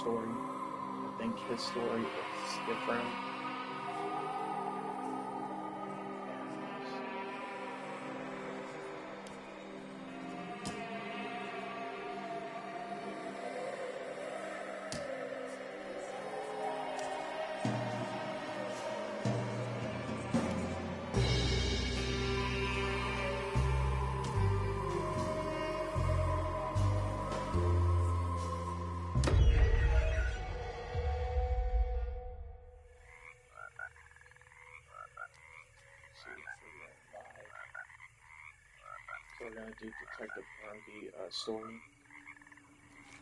story. I think his story is different. So we're gonna do Detective Cranby story.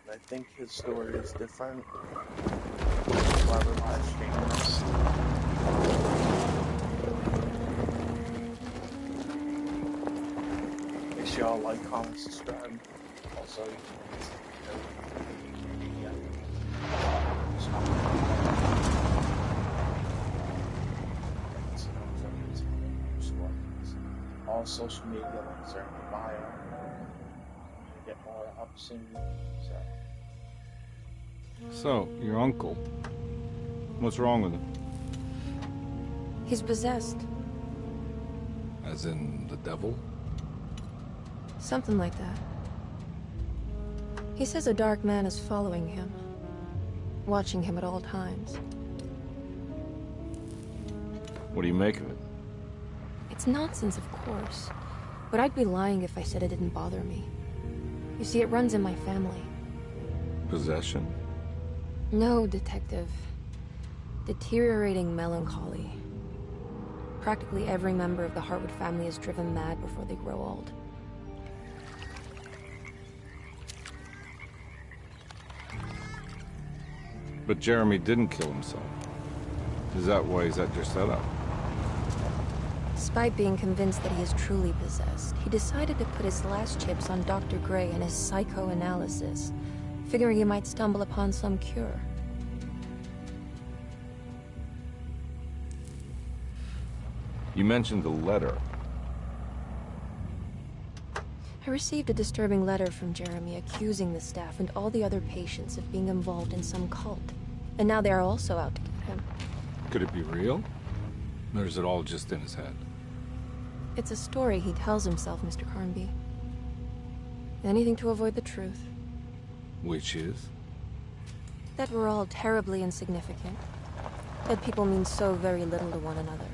And I think his story is different. Whoever live streaming this. Make sure y'all like, comment, subscribe. Also, you all social media links are in the bio. We'll get more up soon. So, your uncle. What's wrong with him? He's possessed. As in the devil? Something like that. He says a dark man is following him, watching him at all times. What do you make of it? It's nonsense, of course. But I'd be lying if I said it didn't bother me. You see, it runs in my family. Possession? No, Detective. Deteriorating melancholy. Practically every member of the Hartwood family is driven mad before they grow old. But Jeremy didn't kill himself. Is that why he's at your setup? Despite being convinced that he is truly possessed, he decided to put his last chips on Dr. Gray and his psychoanalysis, figuring he might stumble upon some cure. You mentioned the letter. I received a disturbing letter from Jeremy accusing the staff and all the other patients of being involved in some cult. And now they are also out to get him. Could it be real? Or is it all just in his head? It's a story he tells himself, Mr. Carnby. Anything to avoid the truth. Which is? That we're all terribly insignificant. That people mean so very little to one another.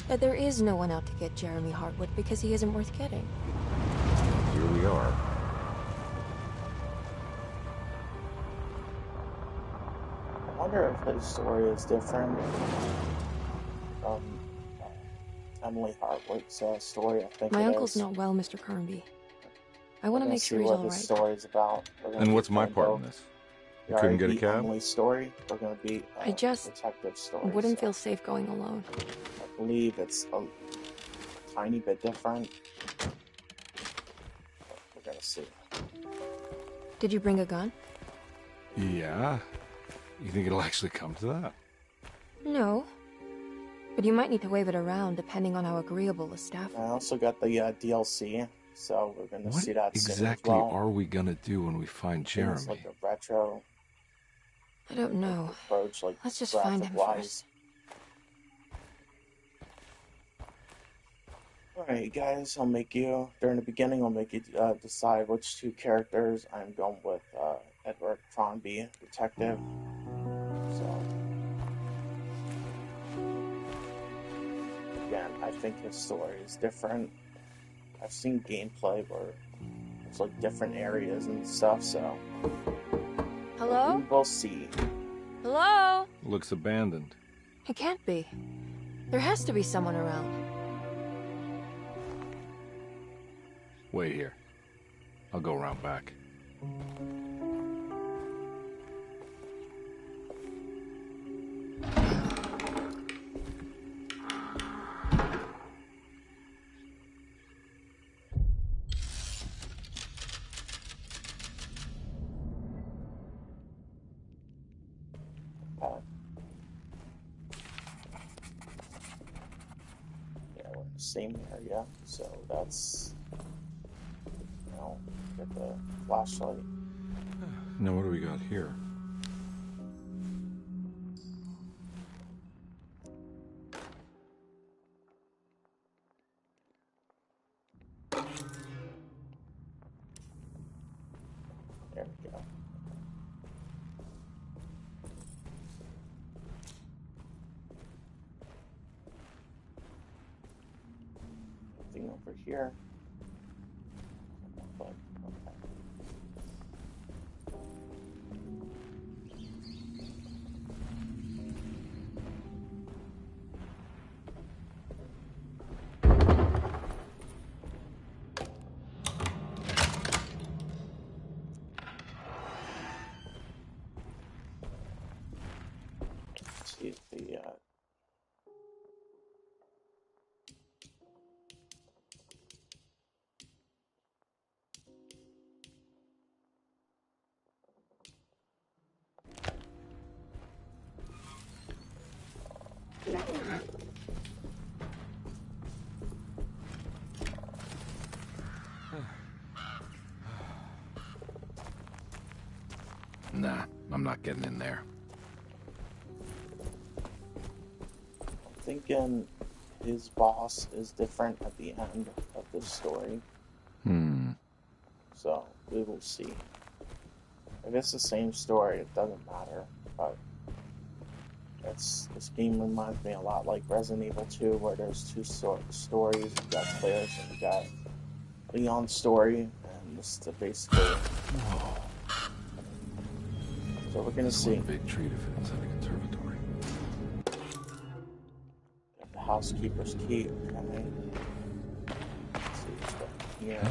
That there is no one out to get Jeremy Hartwood because he isn't worth getting. Here we are. I wonder if his story is different from Emily Hartwood's story. I think My it uncle's is. not well, Mr. Carnby. I want to make sure see he's what all his right. story's about. And what's my part in this? You couldn't get a cab? Emily's story. We're gonna be I just detective story. wouldn't so feel safe going alone. I believe it's a tiny bit different. We're gonna see. Did you bring a gun? Yeah. You think it'll actually come to that? No. But you might need to wave it around depending on how agreeable the staff I are. also got the DLC, so we're gonna see that soon as exactly well. are we gonna do when we find It's Jeremy? like a retro I don't know. approach, like Let's just find him first. Alright guys, I'll make you, during the beginning, I'll make you decide which two characters. I'm going with Edward Cronby, detective. So, again, I think his story is different. I've seen gameplay where it's like different areas and stuff, so Hello? we'll see. Hello? Looks abandoned. It can't be. There has to be someone around. Wait here. I'll go around back. Yeah, we're in the same area, so that's, you know, get the flashlight. Now what do we got here? we go. Nothing over here. But, okay. Let's see if the Nah, I'm not getting in there. I'm thinking his boss is different at the end of this story. So we will see. If it's the same story, it doesn't matter. But this game reminds me a lot like Resident Evil 2, where there's two stories. You got Claire's and you got Leon's story, and this is basically. Whoa. So we're gonna see. One big treat if it inside a conservatory. Got the housekeeper's key. Okay. Let's see what's going here. Huh?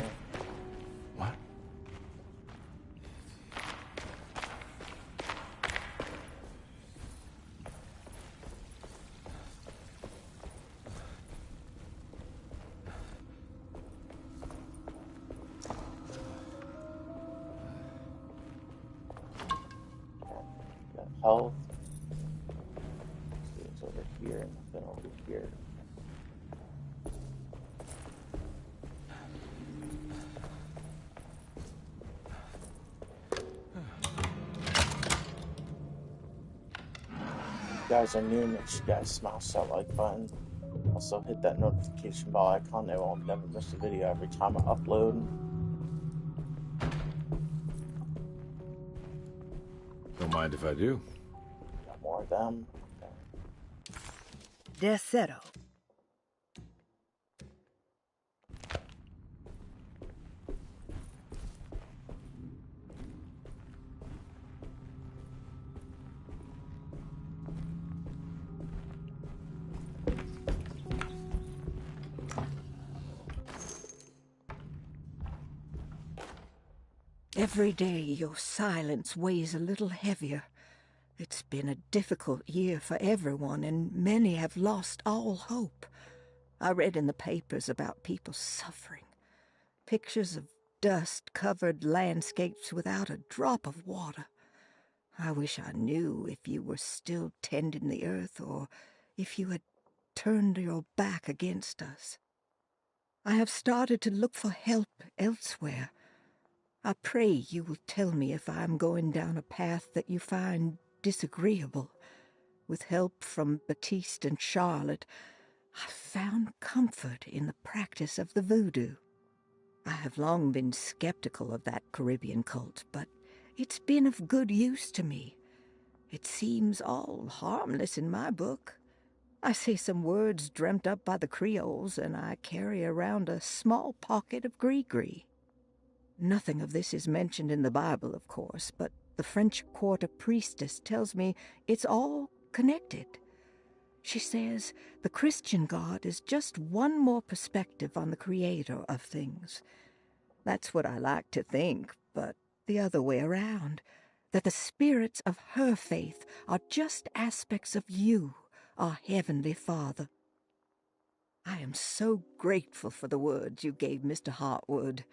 What? Got health. Let's see what's over here, and then over here. If you guys are new, make sure you guys smash that like button. Also hit that notification bell icon. That will never miss a video every time I upload. Don't mind if I do. Got more of them. Okay. Desero. Every day your silence weighs a little heavier. It's been a difficult year for everyone, and many have lost all hope. I read in the papers about people suffering. Pictures of dust-covered landscapes without a drop of water. I wish I knew if you were still tending the earth or if you had turned your back against us. I have started to look for help elsewhere. I pray you will tell me if I am going down a path that you find disagreeable. With help from Baptiste and Charlotte, I found comfort in the practice of the voodoo. I have long been skeptical of that Caribbean cult, but it's been of good use to me. It seems all harmless in my book. I say some words dreamt up by the Creoles, and I carry around a small pocket of gree-gree. Nothing of this is mentioned in the Bible, of course, but the French Quarter priestess tells me it's all connected. She says the Christian God is just one more perspective on the creator of things. That's what I like to think, but the other way around, that the spirits of her faith are just aspects of you, our Heavenly Father. I am so grateful for the words you gave Mr. Hartwood.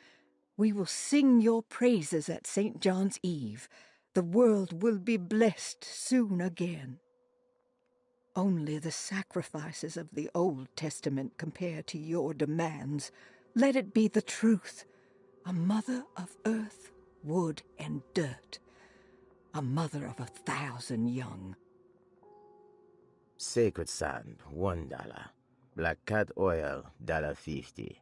We will sing your praises at St. John's Eve. The world will be blessed soon again. Only the sacrifices of the Old Testament compare to your demands. Let it be the truth. A mother of earth, wood, and dirt. A mother of 1,000 young. Sacred sand, $1. Black cat oil, $1.50.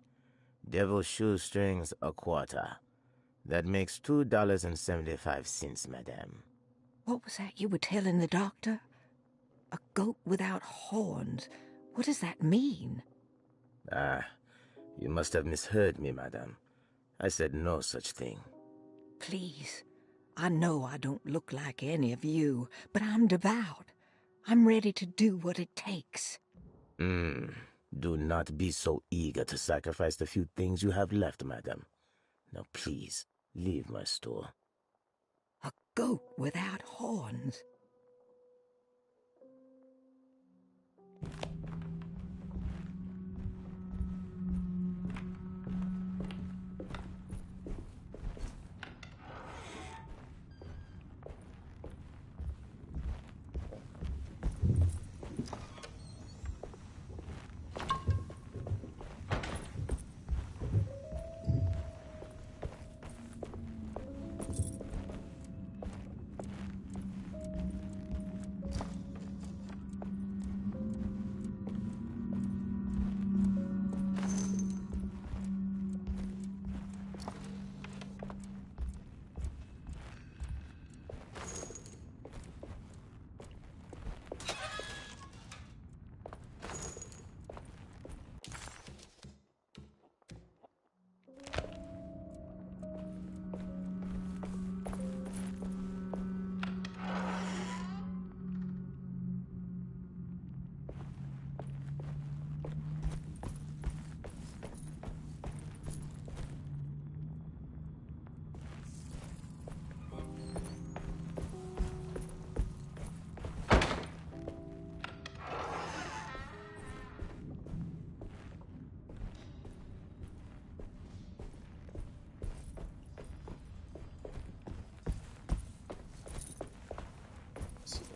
Devil shoestrings, a quarter. That makes $2.75, madame. What was that you were telling the doctor? A goat without horns. What does that mean? Ah, you must have misheard me, madame. I said no such thing. Please, I know I don't look like any of you, but I'm devout. I'm ready to do what it takes. Do not be so eager to sacrifice the few things you have left, madame. Now please, leave my store. A goat without horns.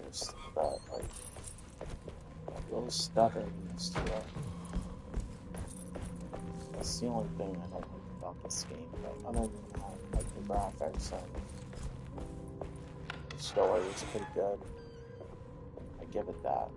There's that, like, a little stubbornness to it. That's the only thing I don't like about this game, but other than that, like the graphics and the story is pretty good. I give it that.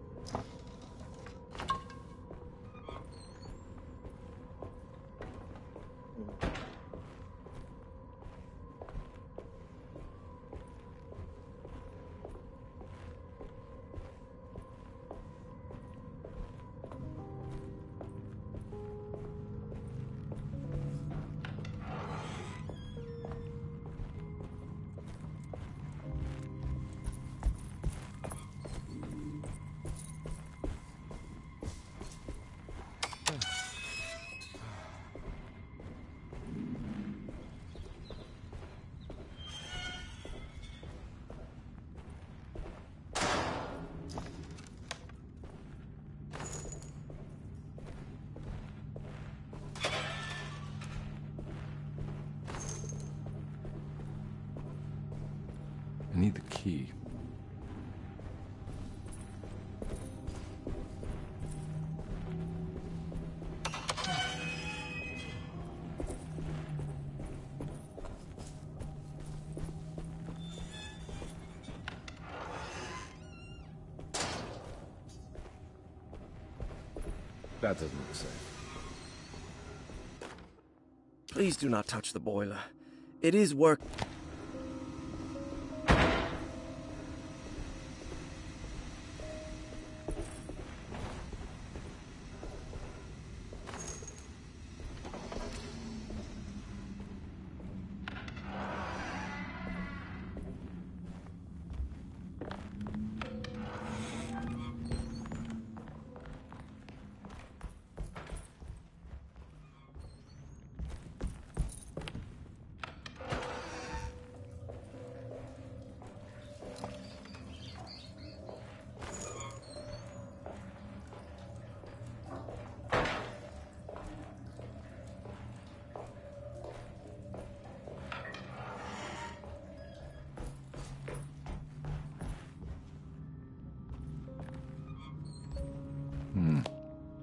I need the key. That doesn't look safe. Please do not touch the boiler. It is work.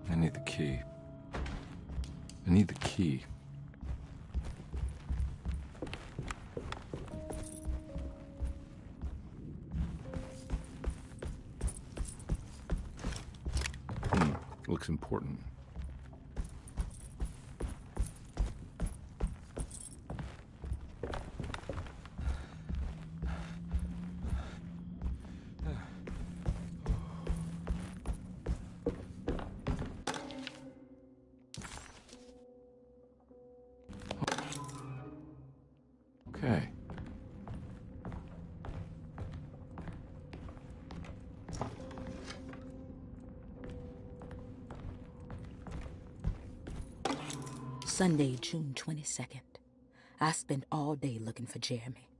I need the key. I need the key. Looks important. Sunday, June 22nd. I spent all day looking for Jeremy.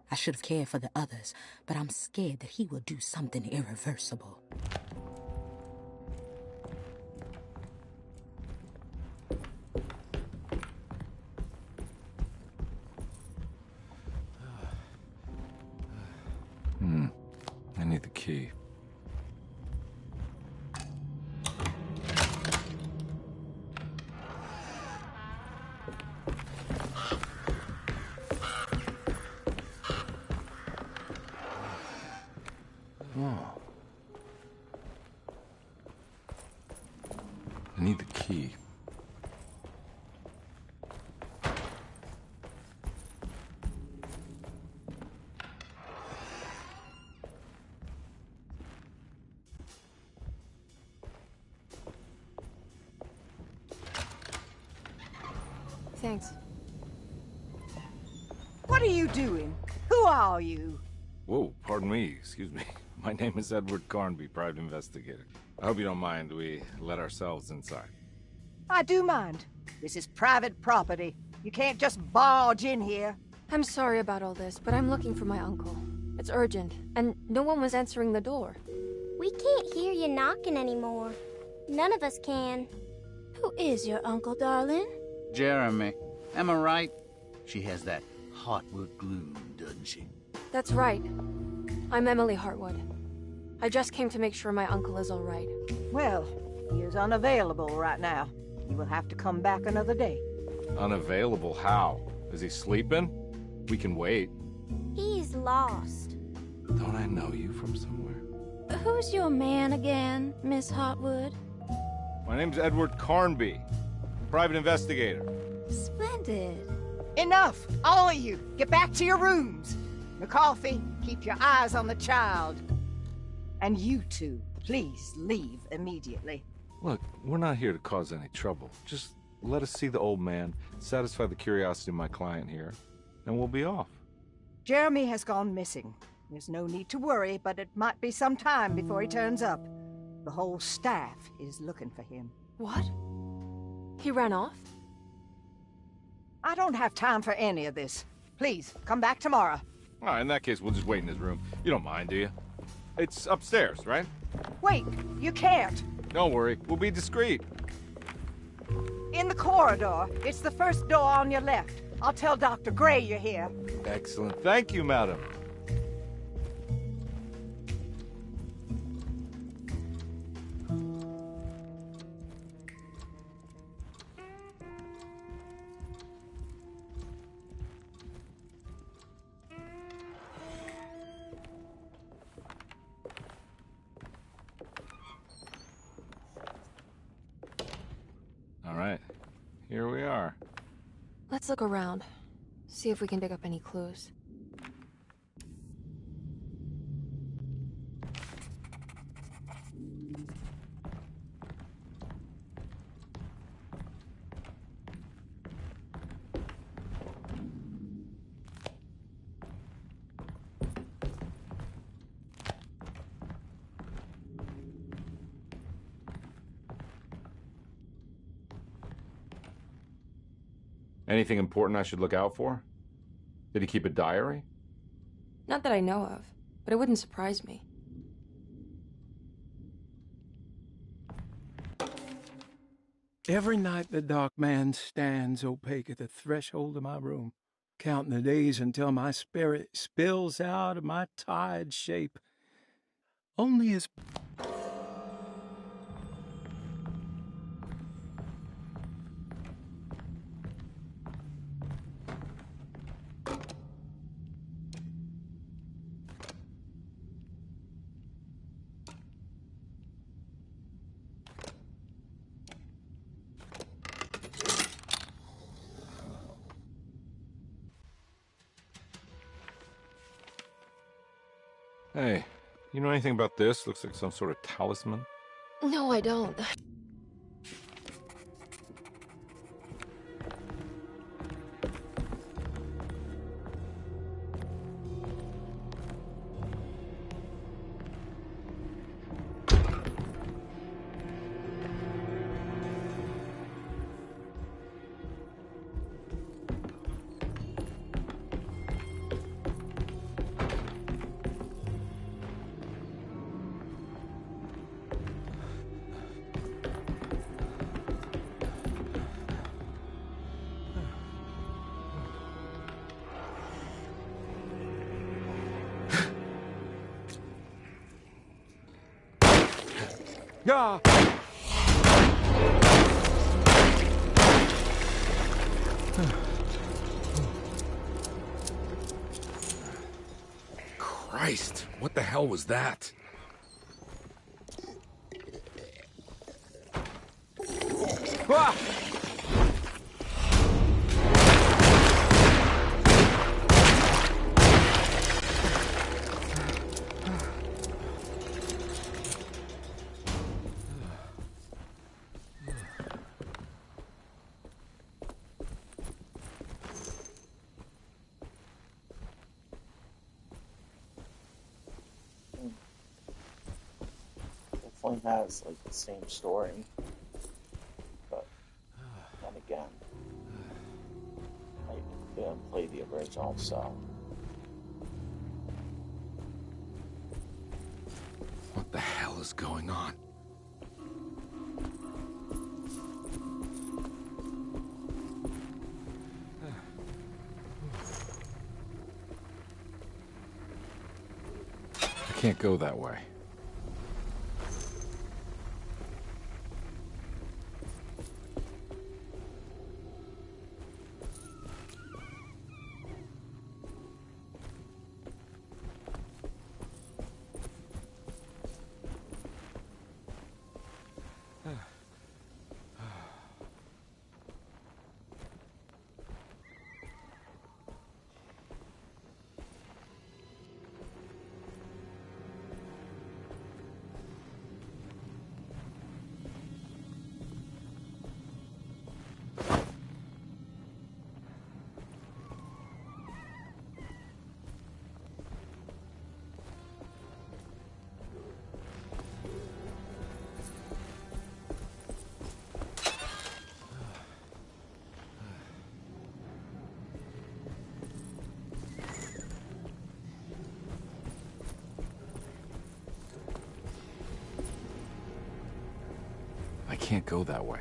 I should have cared for the others, but I'm scared that he will do something irreversible. I need the key. Oh. I need the key. Thanks. What are you doing? Who are you? Whoa, pardon me, excuse me. My name is Edward Carnby, private investigator. I hope you don't mind we let ourselves inside. I do mind. This is private property. You can't just barge in here. I'm sorry about all this, but I'm looking for my uncle. It's urgent, and no one was answering the door. We can't hear you knocking anymore. None of us can. Who is your uncle, darling? Jeremy. Am I right? She has that Heartwood glue, doesn't she? That's right. I'm Emily Hartwood. I just came to make sure my uncle is all right. Well, he is unavailable right now. You will have to come back another day. Unavailable how? Is he sleeping? We can wait. He's lost. Don't I know you from somewhere? Who's your man again, Miss Hartwood? My name's Edward Carnby, private investigator. Splendid. Enough! All of you! Get back to your rooms! McCarthy, keep your eyes on the child. And you two, please leave immediately. Look, we're not here to cause any trouble. Just let us see the old man, satisfy the curiosity of my client here, and we'll be off. Jeremy has gone missing. There's no need to worry, but it might be some time before he turns up. The whole staff is looking for him. What? He ran off? I don't have time for any of this. Please, come back tomorrow. All right, in that case, we'll just wait in his room. You don't mind, do you? It's upstairs, right? Wait, you can't. Don't worry, we'll be discreet. In the corridor. It's the first door on your left. I'll tell Dr. Gray you're here. Excellent. Thank you, madam. All right, here we are. Let's look around. See if we can dig up any clues. Anything important I should look out for? Did he keep a diary? Not that I know of, but it wouldn't surprise me. Every night the dark man stands opaque at the threshold of my room, counting the days until my spirit spills out of my tired shape. Only his... Hey, you know anything about this? Looks like some sort of talisman. No, I don't. Yeah. Christ, what the hell was that? Ah! Definitely has like the same story, but then again, I didn't play the original, so. What the hell is going on? I can't go that way. I can't go that way.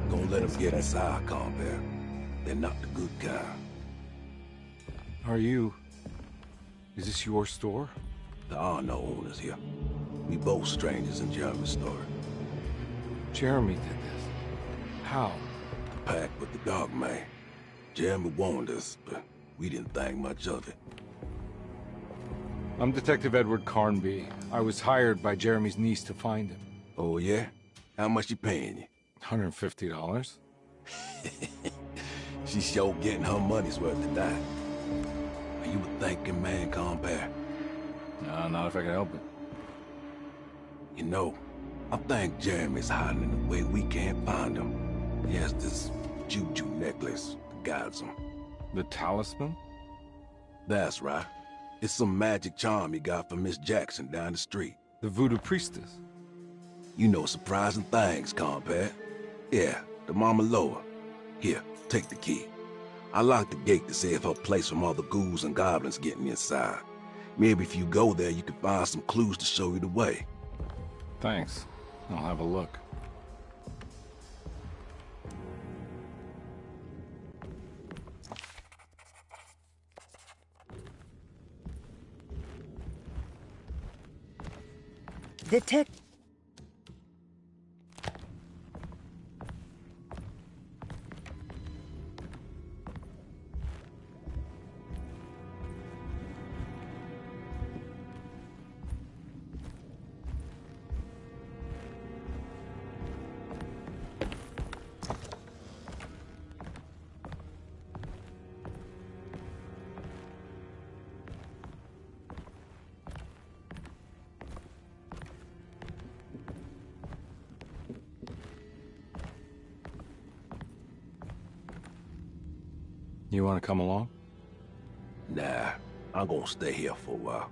Don't let them get inside, combat. They're not the good kind. Are you... Is this your store? There are no owners here. We both strangers in Jeremy's story. Jeremy did this. How? The pact with the dog man. Jeremy warned us, but we didn't think much of it. I'm Detective Edward Carnby. I was hired by Jeremy's niece to find him. Oh, yeah? How much she paying you? $150. She's sure getting her money's worth tonight. Are you a thinking man, compare? No, not if I can help it. You know, I think Jeremy's hiding in a way we can't find him. He has this juju necklace that guides him. The talisman? That's right. It's some magic charm he got from Miss Jackson down the street. The voodoo priestess? You know surprising things, compare. Yeah, the Mama Loa. Here, take the key. I locked the gate to save her place from all the ghouls and goblins getting inside. Maybe if you go there, you can find some clues to show you the way. Thanks. I'll have a look. Detect... You want to come along? Nah, I'm gonna stay here for a while.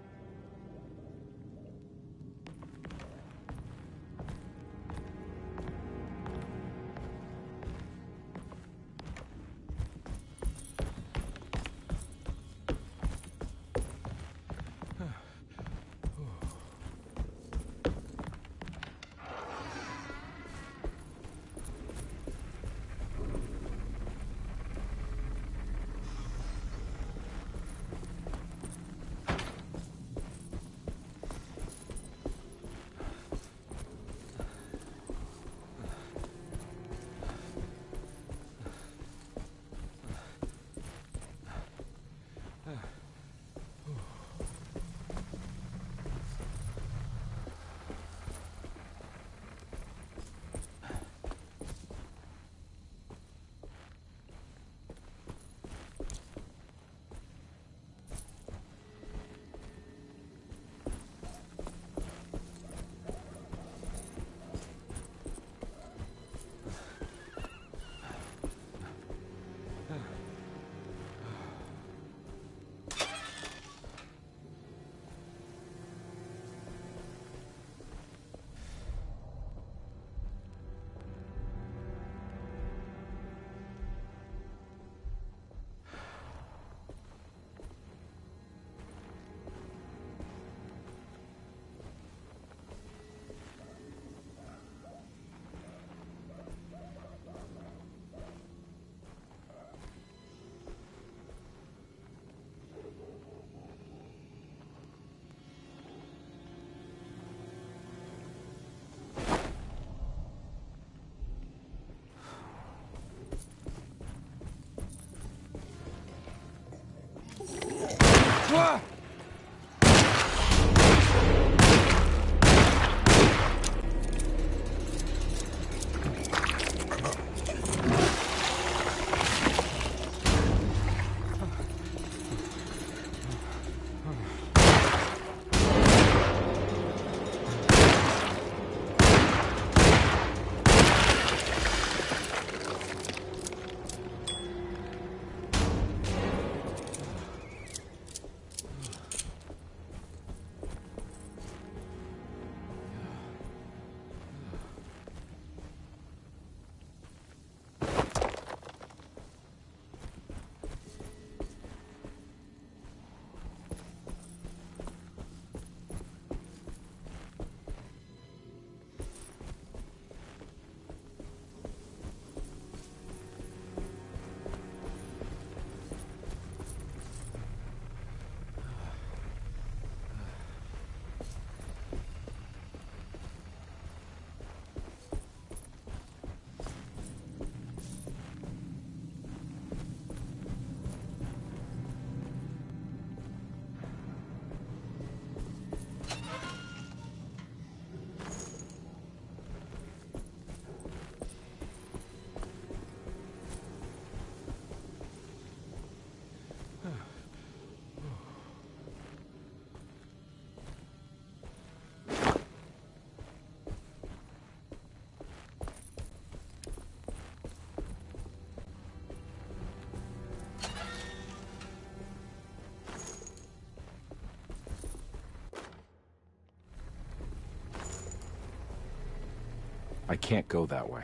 I can't go that way.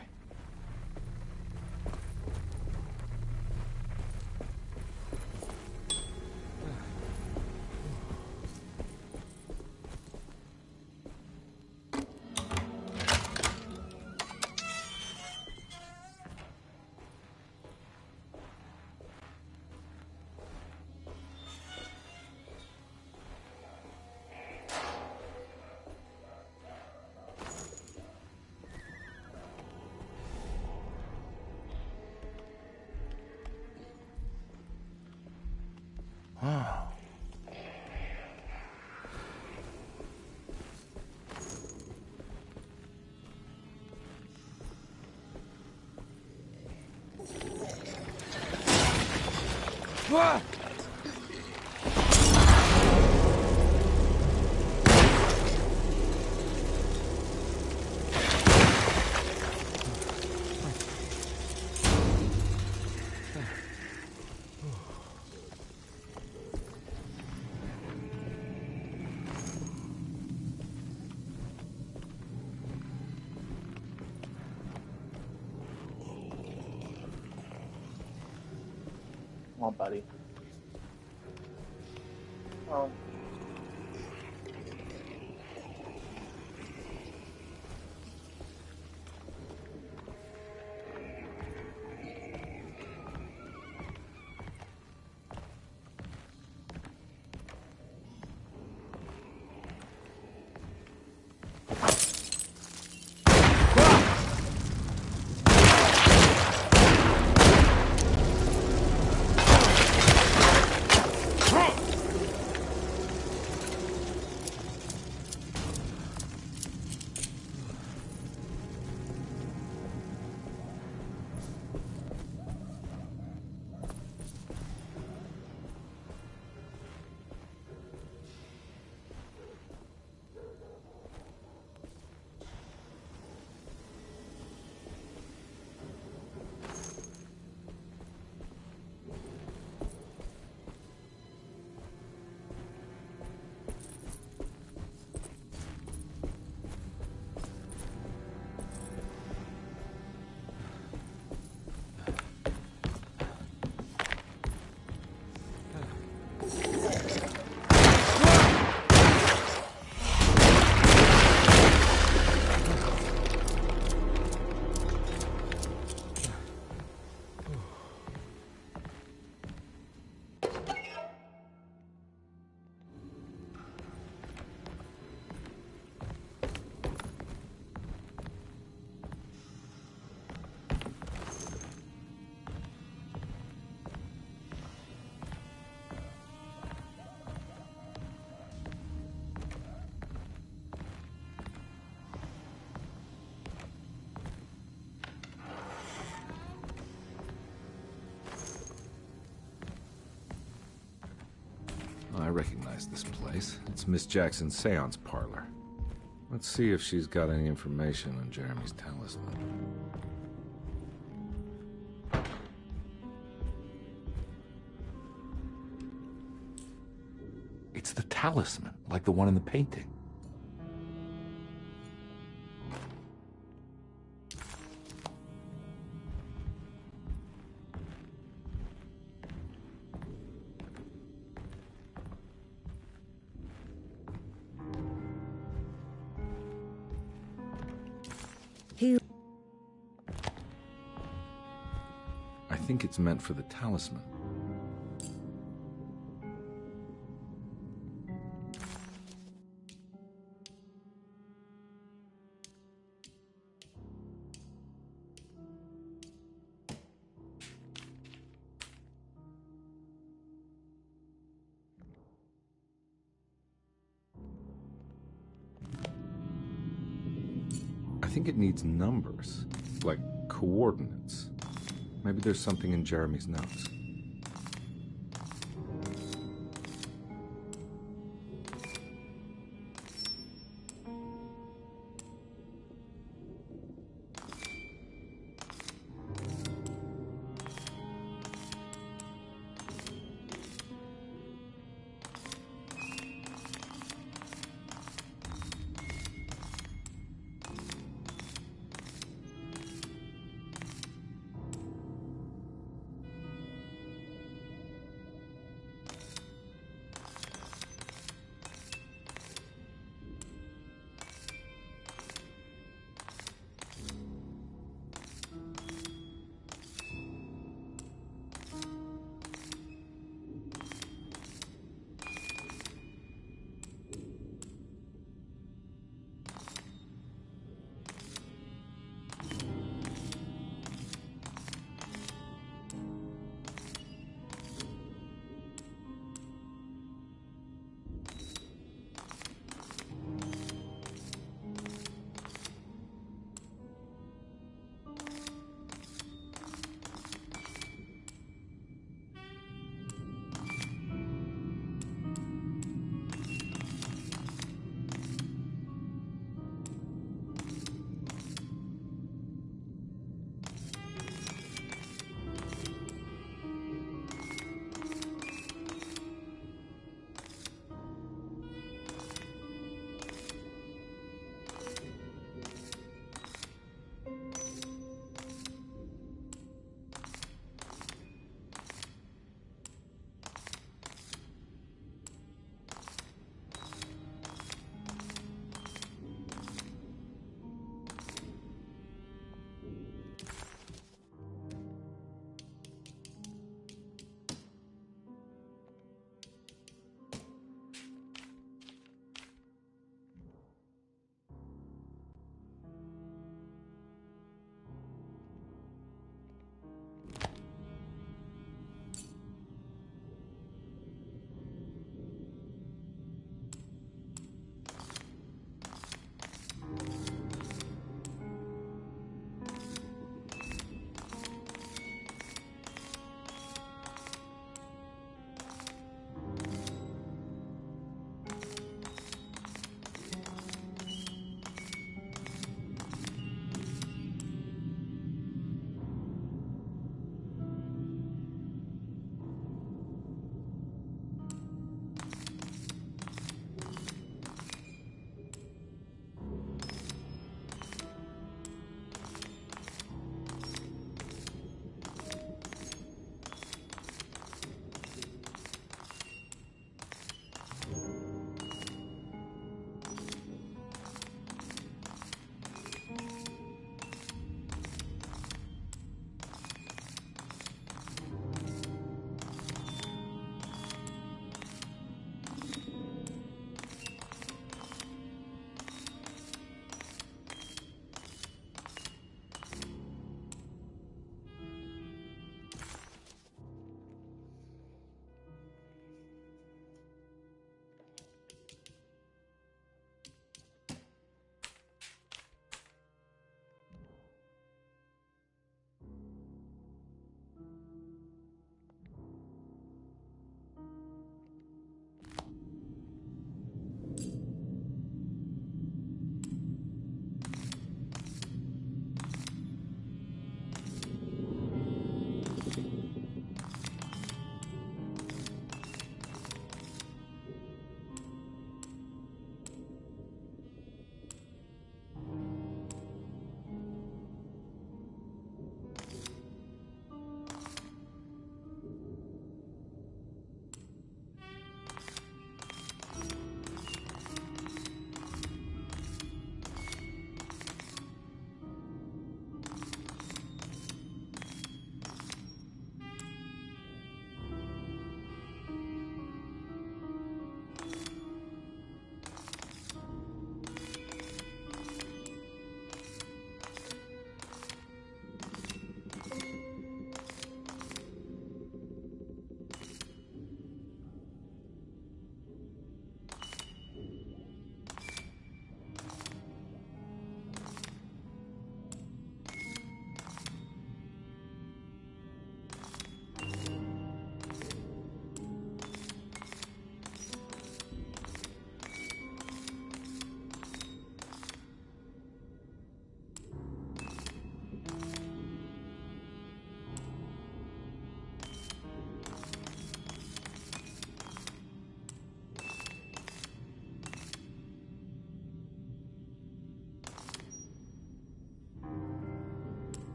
Come on, buddy. Um. I recognize this place. It's Miss Jackson's seance parlor. Let's see if she's got any information on Jeremy's talisman. It's the talisman, like the one in the painting. I think it's meant for the talisman. I think it needs numbers, like coordinates. Maybe there's something in Jeremy's notes.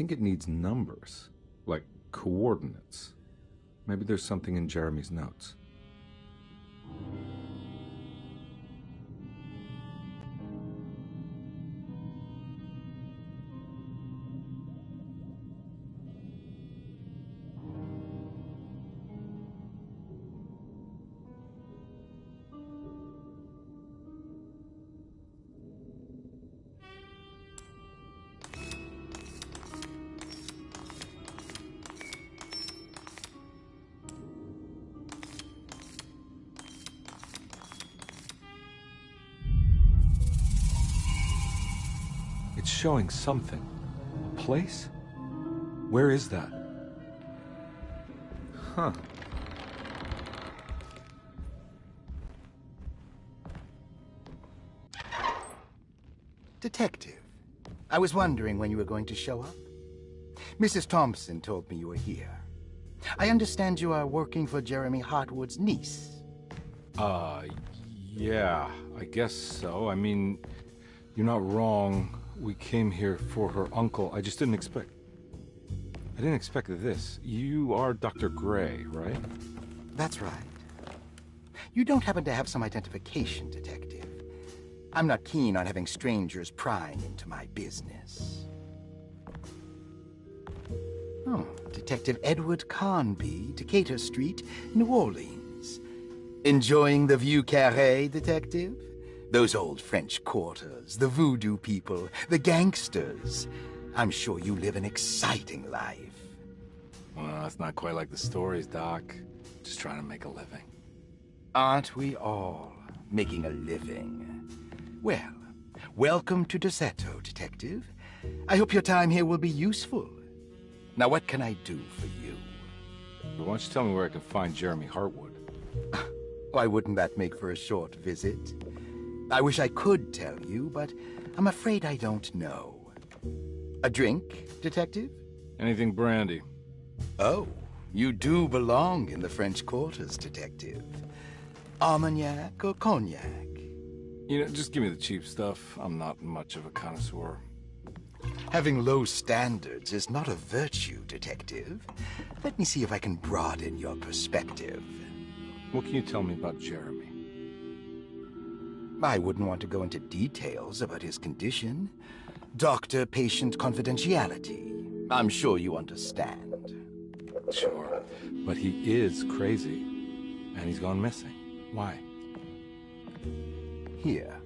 think it needs numbers, like coordinates. Maybe there's something in Jeremy's notes. It's showing something. A place? Where is that? Huh. Detective, I was wondering when you were going to show up. Mrs. Thompson told me you were here. I understand you are working for Jeremy Hartwood's niece. Yeah, I guess so. I mean, you're not wrong. We came here for her uncle. I just didn't expect... I didn't expect this. You are Dr. Gray, right? That's right. You don't happen to have some identification, Detective. I'm not keen on having strangers prying into my business. Oh, Detective Edward Cranby, Decatur Street, New Orleans. Enjoying the Vieux Carré, Detective? Those old French quarters, the voodoo people, the gangsters. I'm sure you live an exciting life. Well, it's not quite like the stories, Doc. Just trying to make a living. Aren't we all making a living? Well, welcome to Deseto, Detective. I hope your time here will be useful. Now, what can I do for you? Why don't you tell me where I can find Jeremy Hartwood? Why wouldn't that make for a short visit? I wish I could tell you, but I'm afraid I don't know. A drink, Detective? Anything brandy. Oh, you do belong in the French quarters, Detective. Armagnac or cognac? You know, just give me the cheap stuff. I'm not much of a connoisseur. Having low standards is not a virtue, Detective. Let me see if I can broaden your perspective. What can you tell me about Jeremy? I wouldn't want to go into details about his condition. Doctor-patient confidentiality. I'm sure you understand. Sure, but he is crazy, and he's gone missing. Why? Here,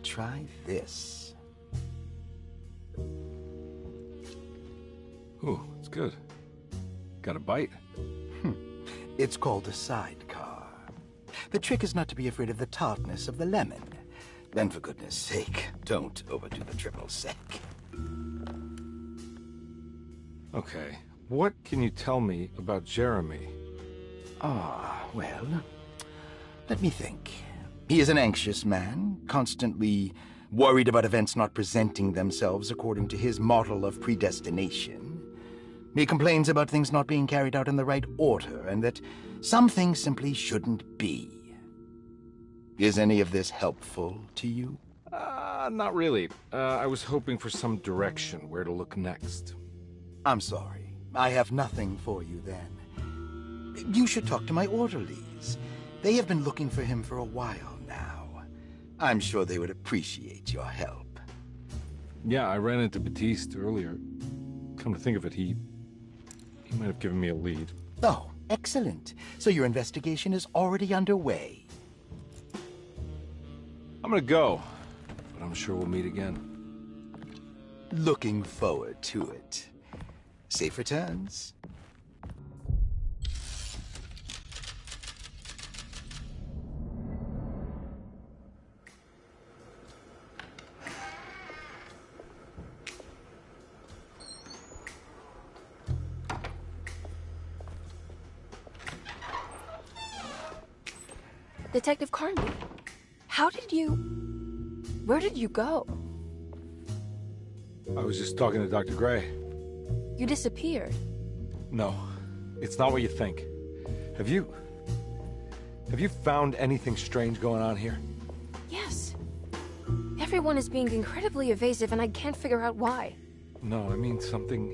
try this. Ooh, it's good. Got a bite? It's called a sidecar. The trick is not to be afraid of the tartness of the lemon. Then, for goodness sake, don't overdo the triple sec. Okay, what can you tell me about Jeremy? Well, let me think. He is an anxious man, constantly worried about events not presenting themselves according to his model of predestination. He complains about things not being carried out in the right order, and that some things simply shouldn't be. Is any of this helpful to you? Not really. I was hoping for some direction, where to look next. I'm sorry. I have nothing for you then. You should talk to my orderlies. They have been looking for him for a while now. I'm sure they would appreciate your help. Yeah, I ran into Batiste earlier. Come to think of it, he might have given me a lead. Oh, excellent. So your investigation is already underway. I'm gonna go, but I'm sure we'll meet again. Looking forward to it. Safe returns. Detective Cranby, where did you go? I was just talking to Dr. Gray. You disappeared. No, it's not what you think. Have you found anything strange going on here? Yes. Everyone is being incredibly evasive and I can't figure out why. No, I mean something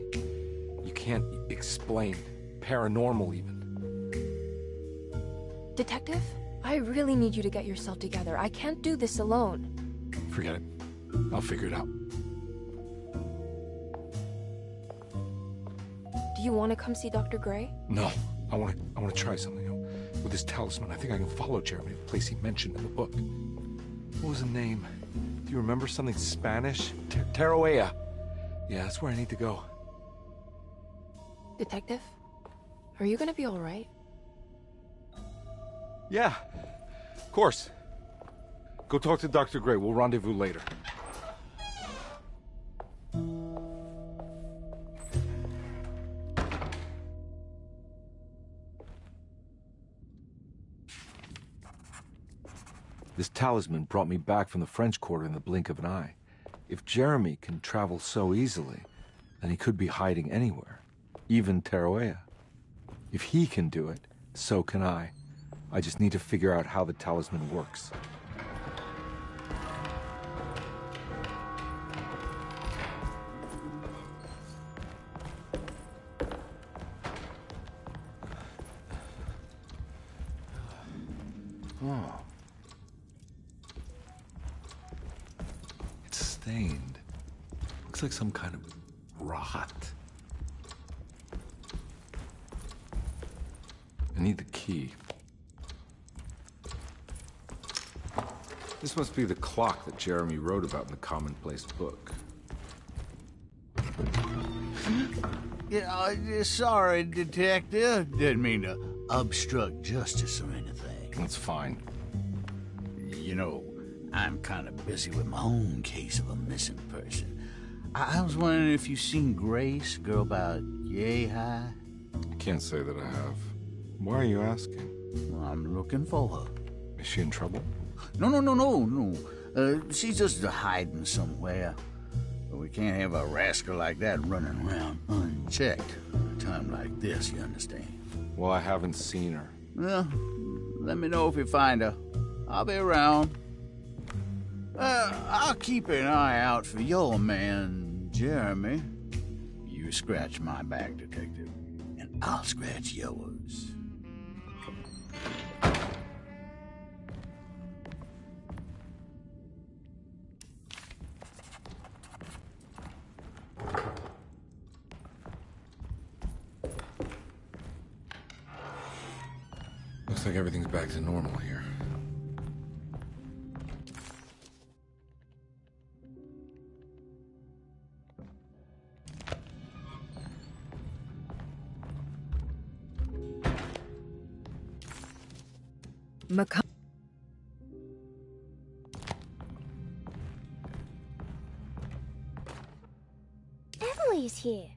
you can't explain. Paranormal, even. Detective, I really need you to get yourself together. I can't do this alone. Forget it. I'll figure it out. Do you want to come see Dr. Gray? No. I want to try something. With this talisman, I think I can follow Jeremy to the place he mentioned in the book. What was the name? Do you remember something Spanish? Tarawea. Yeah, that's where I need to go. Detective, are you gonna be all right? Yeah, of course. Go talk to Dr. Gray. We'll rendezvous later. This talisman brought me back from the French Quarter in the blink of an eye. If Jeremy can travel so easily, then he could be hiding anywhere, even Tarawea. If he can do it, so can I. I just need to figure out how the talisman works. Oh. It's stained. Looks like some kind of rot. I need the key. This must be the clock that Jeremy wrote about in the commonplace book. Yeah, sorry, Detective. Didn't mean to obstruct justice or anything. That's fine. You know, I'm kind of busy with my own case of a missing person. I was wondering if you've seen Grace, girl about yay high? I can't say that I have. Why are you asking? Well, I'm looking for her. Is she in trouble? No. She's just hiding somewhere. But we can't have a rascal like that running around unchecked at a time like this, you understand? Well, I haven't seen her. Well, let me know if you find her. I'll be around. I'll keep an eye out for your man, Jeremy. You scratch my back, Detective, and I'll scratch yours. Looks like everything's back to normal here. Emily's here.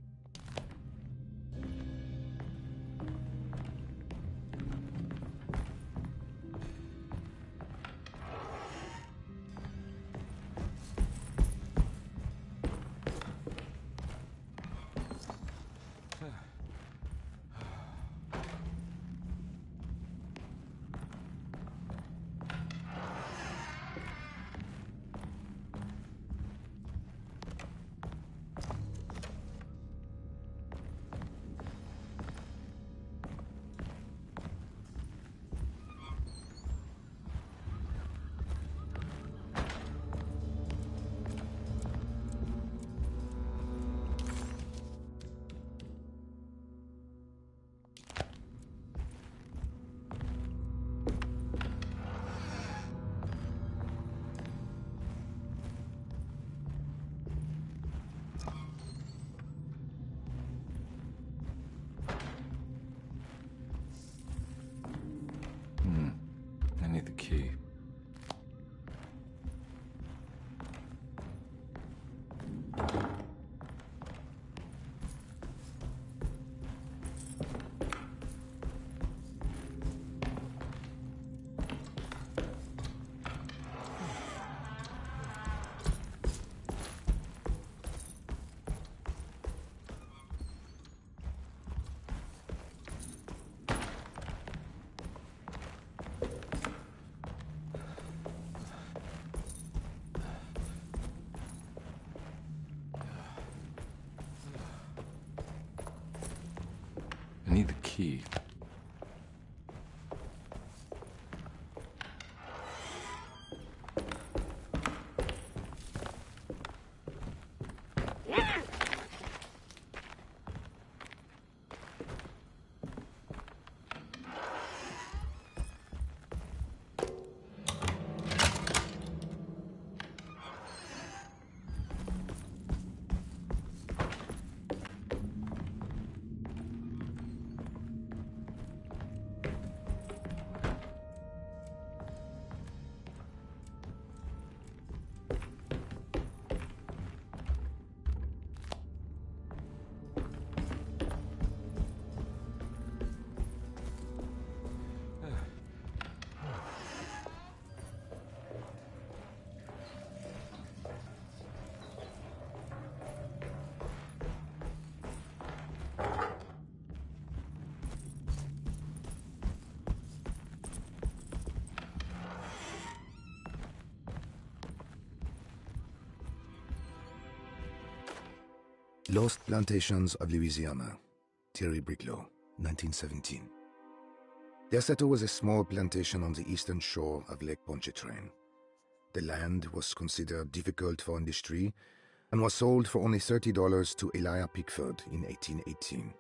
key. Lost Plantations of Louisiana, Thierry Briclot, 1917. Derceto was a small plantation on the eastern shore of Lake Pontchartrain. The land was considered difficult for industry and was sold for only $30 to Elijah Pickford in 1818.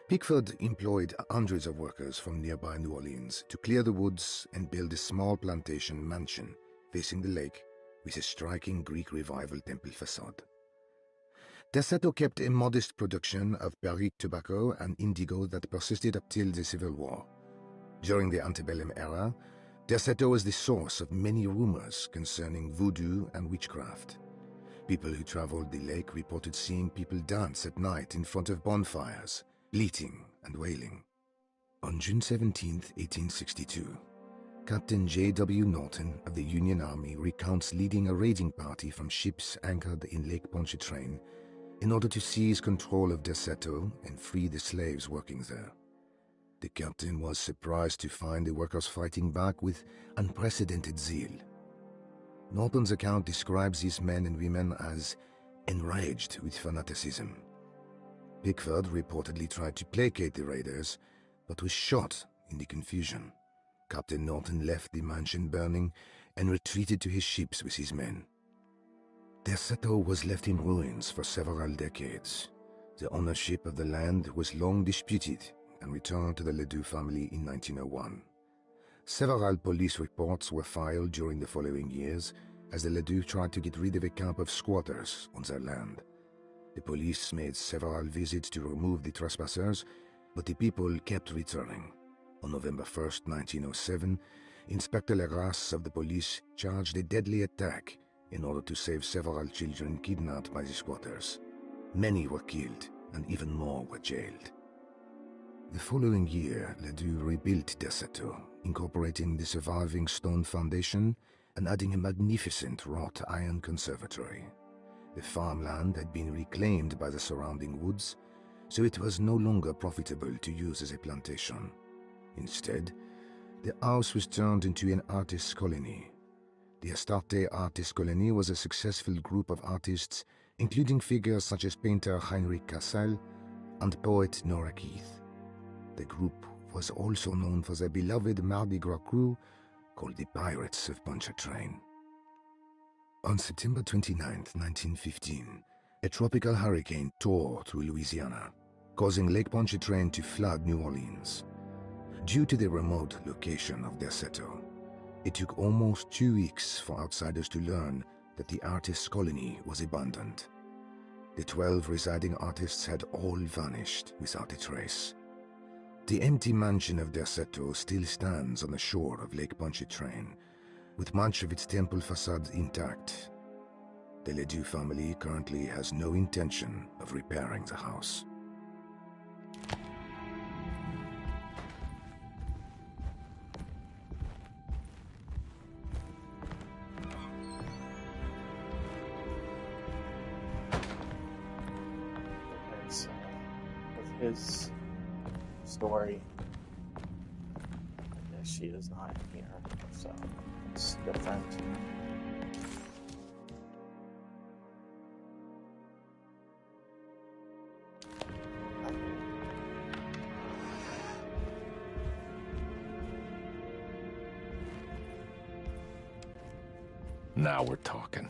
Pickford employed hundreds of workers from nearby New Orleans to clear the woods and build a small plantation mansion facing the lake with a striking Greek Revival temple facade. Derceto kept a modest production of Barrique tobacco and indigo that persisted up till the Civil War. During the antebellum era, Derceto was the source of many rumors concerning voodoo and witchcraft. People who traveled the lake reported seeing people dance at night in front of bonfires, bleating and wailing. On June 17, 1862, Captain J.W. Norton of the Union Army recounts leading a raiding party from ships anchored in Lake Pontchartrain in order to seize control of Derceto and free the slaves working there. The captain was surprised to find the workers fighting back with unprecedented zeal. Norton's account describes these men and women as enraged with fanaticism. Pickford reportedly tried to placate the raiders, but was shot in the confusion. Captain Norton left the mansion burning and retreated to his ships with his men. Derceto was left in ruins for several decades. The ownership of the land was long disputed and returned to the Ledoux family in 1901. Several police reports were filed during the following years as the Ledoux tried to get rid of a camp of squatters on their land. The police made several visits to remove the trespassers, but the people kept returning. On November 1st, 1907, Inspector Legras of the police charged a deadly attack in order to save several children kidnapped by the squatters. Many were killed, and even more were jailed. The following year, Ledoux rebuilt Derceto, incorporating the surviving stone foundation and adding a magnificent wrought iron conservatory. The farmland had been reclaimed by the surrounding woods, so it was no longer profitable to use as a plantation. Instead, the house was turned into an artist's colony. The Astarte Artist Colony was a successful group of artists, including figures such as painter Heinrich Cassel and poet Nora Keith. The group was also known for their beloved Mardi Gras crew called the Pirates of Pontchartrain. On September 29, 1915, a tropical hurricane tore through Louisiana, causing Lake Pontchartrain to flood New Orleans. Due to the remote location of Derceto, it took almost 2 weeks for outsiders to learn that the artist's colony was abandoned. The 12 residing artists had all vanished without a trace. The empty mansion of Derceto still stands on the shore of Lake Pontchartrain, with much of its temple facade intact. The Ledoux family currently has no intention of repairing the house. So, with his story, I guess she is not here, so it's different. Now we're talking.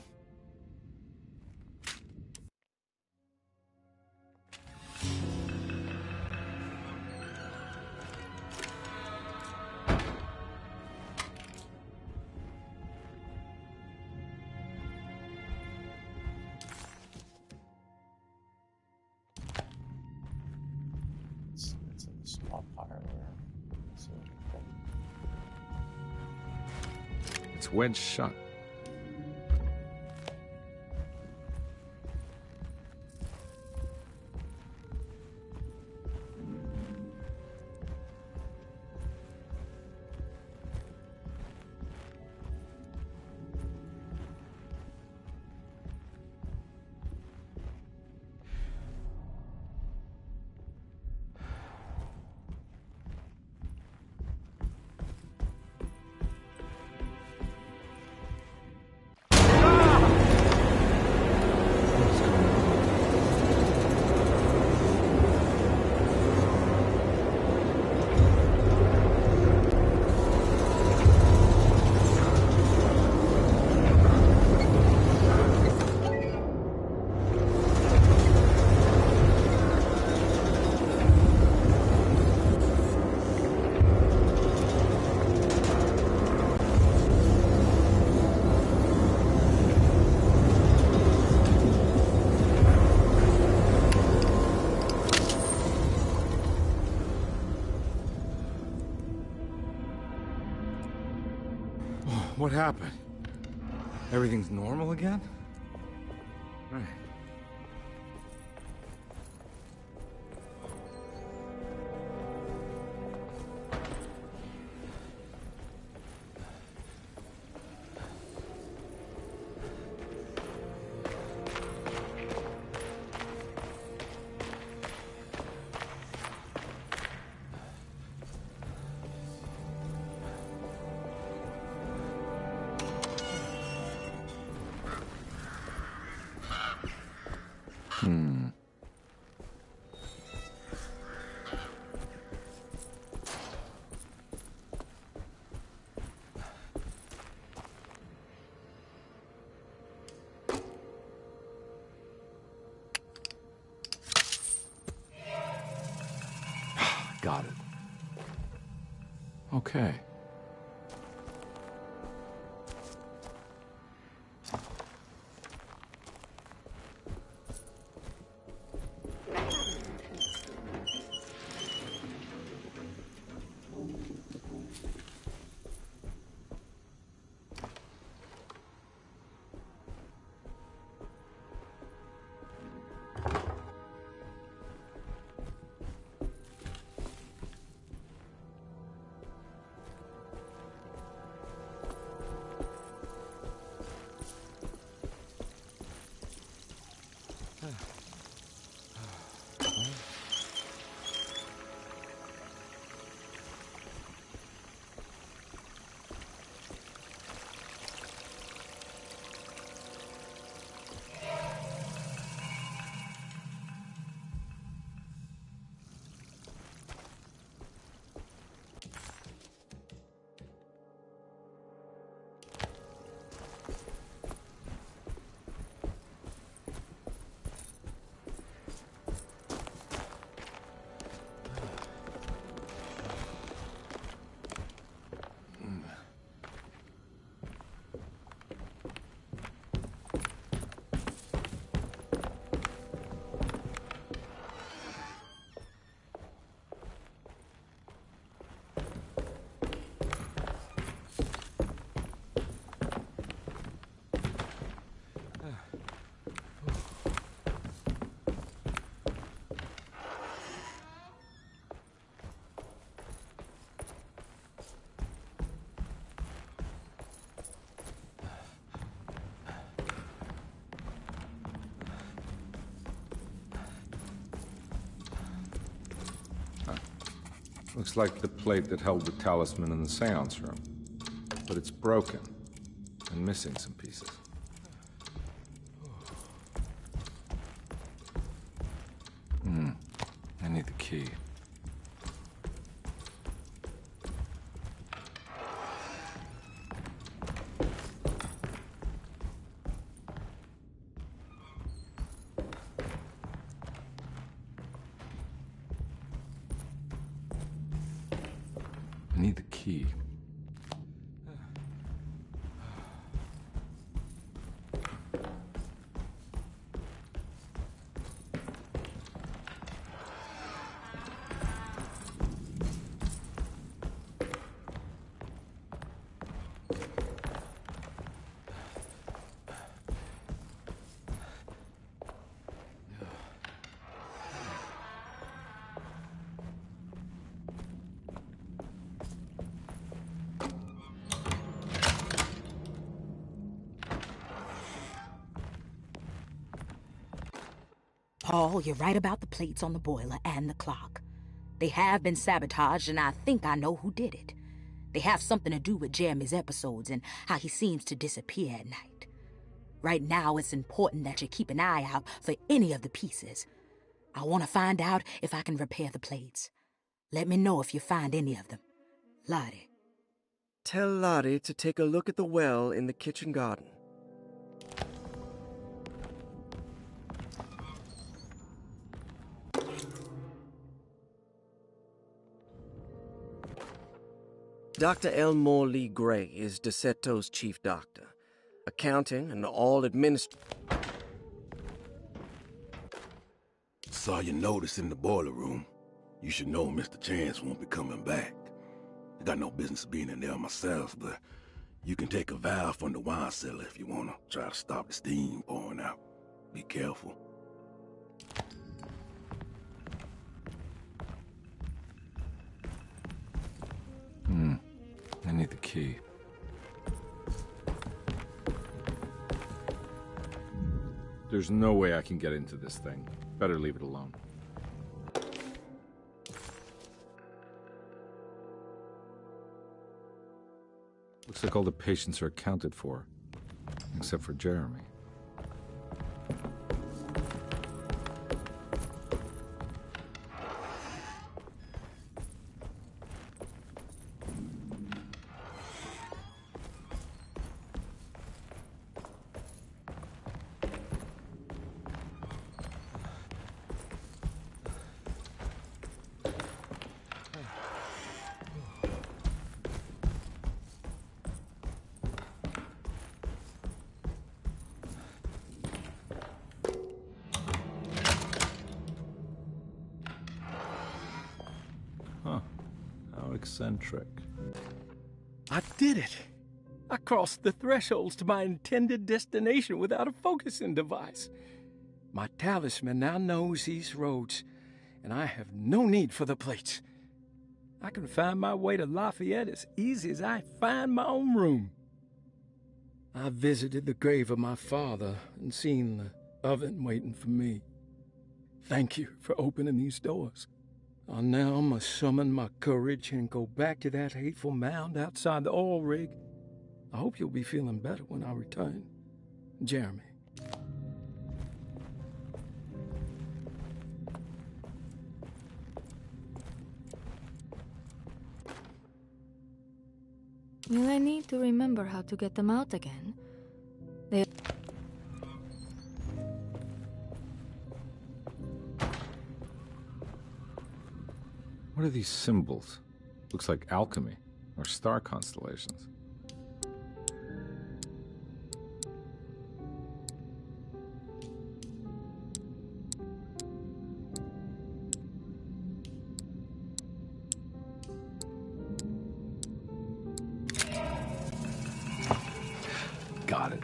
It's in the small parlor. So, It's wedged shut. What happened? Everything's normal again? Right. Got it. Okay. Looks like the plate that held the talisman in the seance room. But it's broken and missing some pieces. I need the key. I need the key. Paul, you're right about the plates on the boiler and the clock. They have been sabotaged, and I think I know who did it. They have something to do with Jeremy's episodes and how he seems to disappear at night. Right now, it's important that you keep an eye out for any of the pieces. I want to find out if I can repair the plates. Let me know if you find any of them. Lottie. Tell Lottie to take a look at the well in the kitchen garden. Dr. Elmore Lee Gray is DeSeto's chief doctor. Accounting and all Saw your notice in the boiler room. You should know Mr. Chance won't be coming back. I got no business being in there myself, but you can take a valve from the wine cellar if you want to try to stop the steam pouring out. Be careful. I need the key. There's no way I can get into this thing. Better leave it alone. Looks like all the patients are accounted for, except for Jeremy. Eccentric. I did it! I crossed the thresholds to my intended destination without a focusing device. My talisman now knows these roads, and I have no need for the plates. I can find my way to Lafayette as easy as I find my own room. I visited the grave of my father and seen the oven waiting for me. Thank you for opening these doors. I now must summon my courage and go back to that hateful mound outside the oil rig. I hope you'll be feeling better when I return. Jeremy. Will I need to remember how to get them out again? What are these symbols? Looks like alchemy or star constellations. Got it.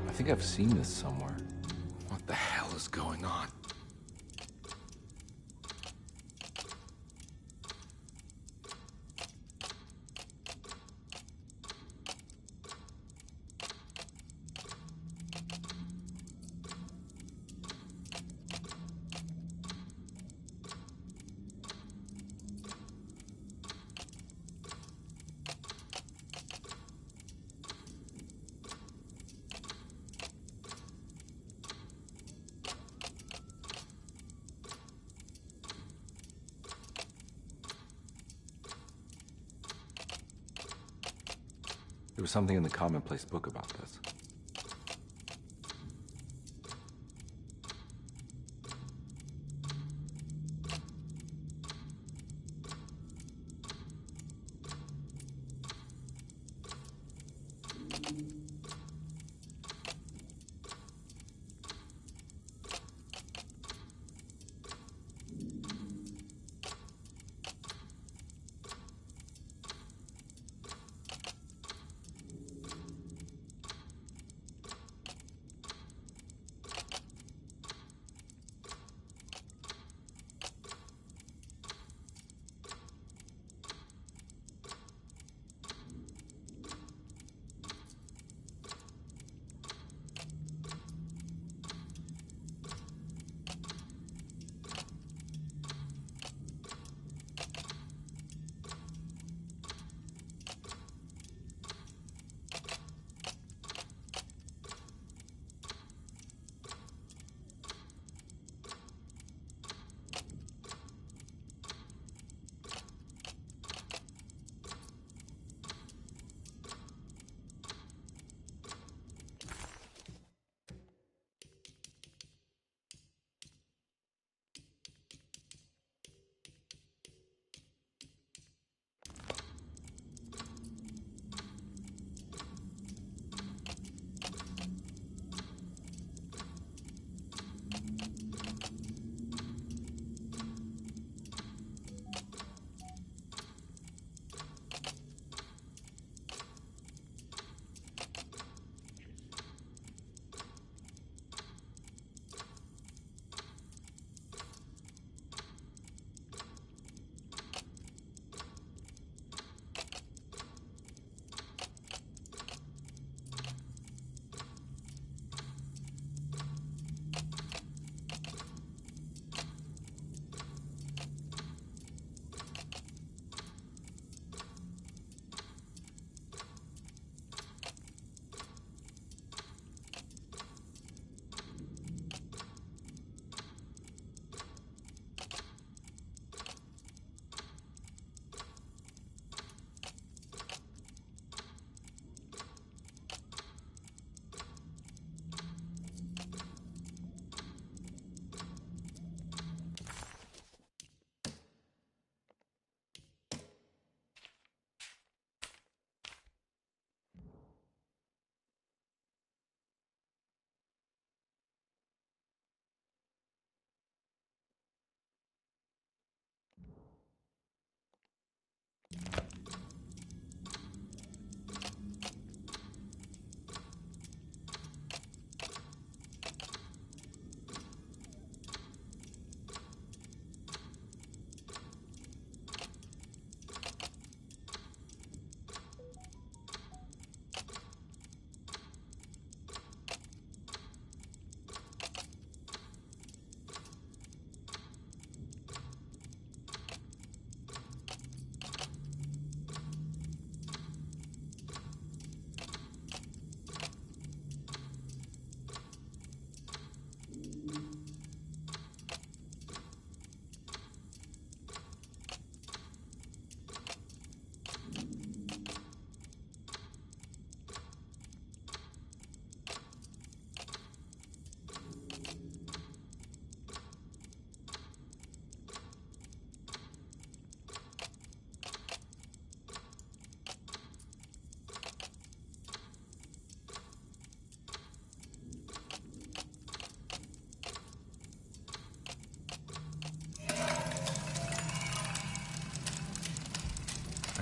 I think I've seen this somewhere. What the hell is going on? There was something in the commonplace book about this.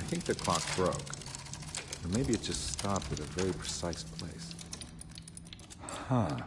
I think the clock broke. Or maybe it just stopped at a very precise place. Huh.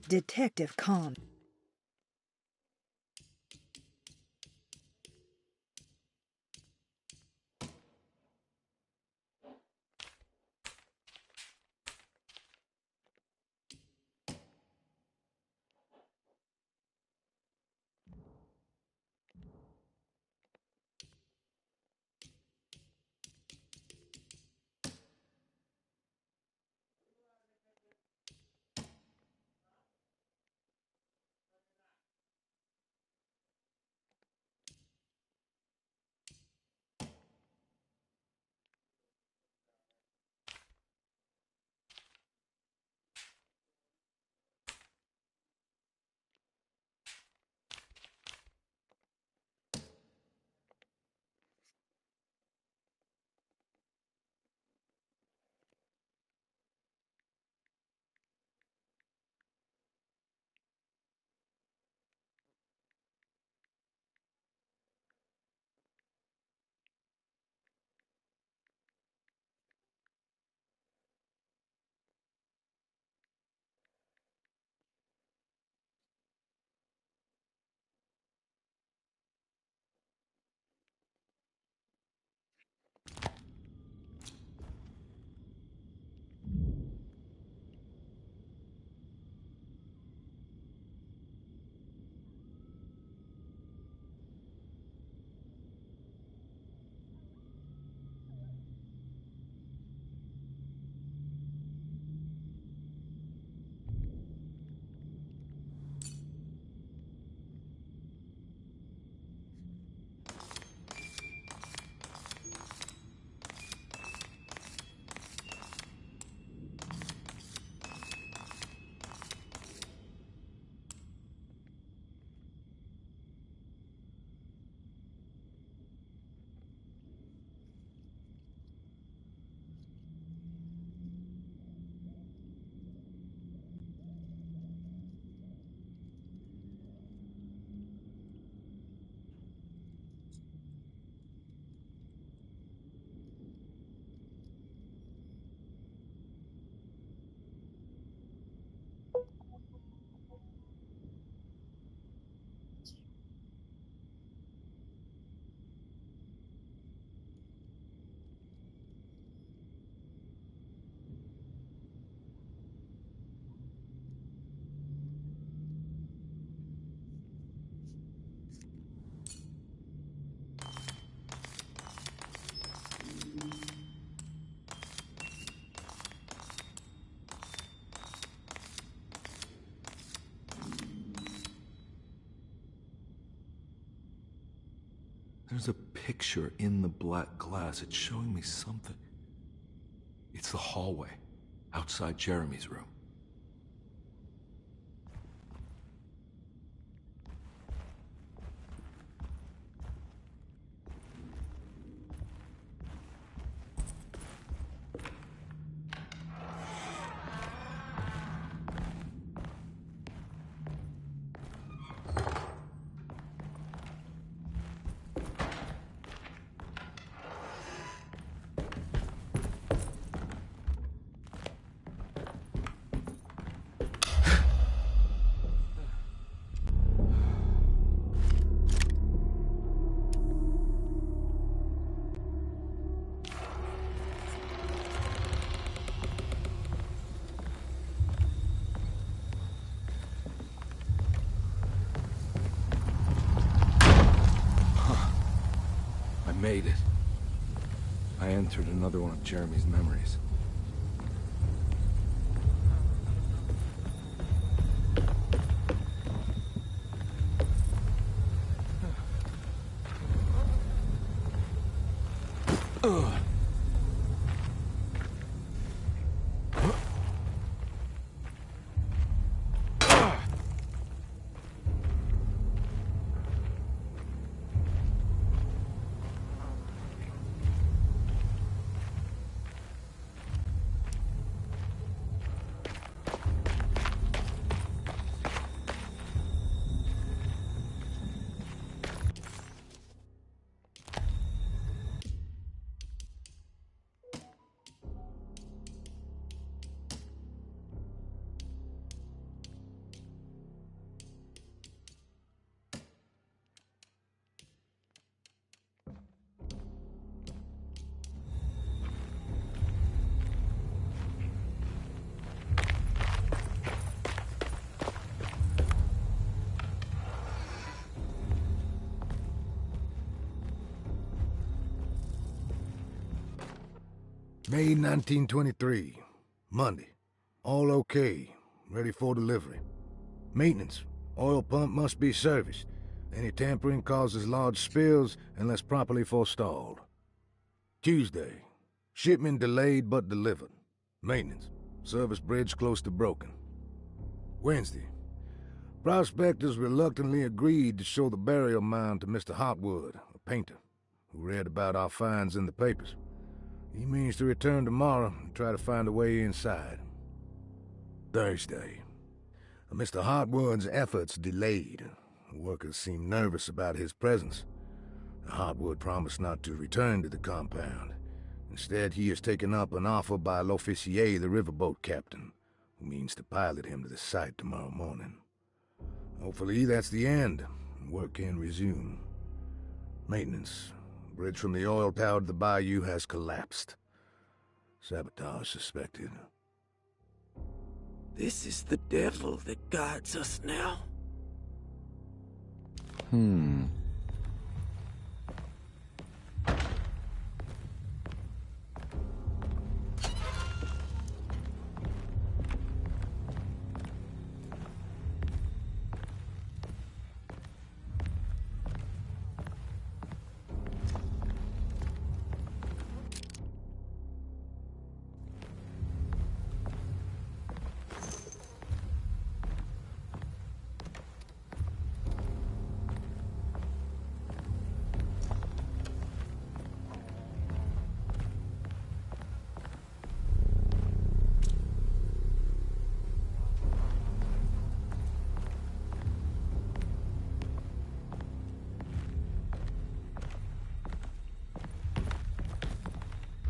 Detective Khan. There's a picture in the black glass. It's showing me something. It's the hallway outside Jeremy's room. Made it. I entered another one of Jeremy's memories. May 1923. Monday. All okay. Ready for delivery. Maintenance. Oil pump must be serviced. Any tampering causes large spills unless properly forestalled. Tuesday. Shipment delayed but delivered. Maintenance. Service bridge close to broken. Wednesday. Prospectors reluctantly agreed to show the burial mound to Mr. Hotwood, a painter, who read about our finds in the papers. He means to return tomorrow and try to find a way inside. Thursday. Mr. Hotwood's efforts delayed. The workers seemed nervous about his presence. Hotwood promised not to return to the compound. Instead, he has taken up an offer by L'Officier, the riverboat captain, who means to pilot him to the site tomorrow morning. Hopefully that's the end, and work can resume. Maintenance. Bridge from the oil tower to the bayou has collapsed. Sabotage suspected. This is the devil that guides us now.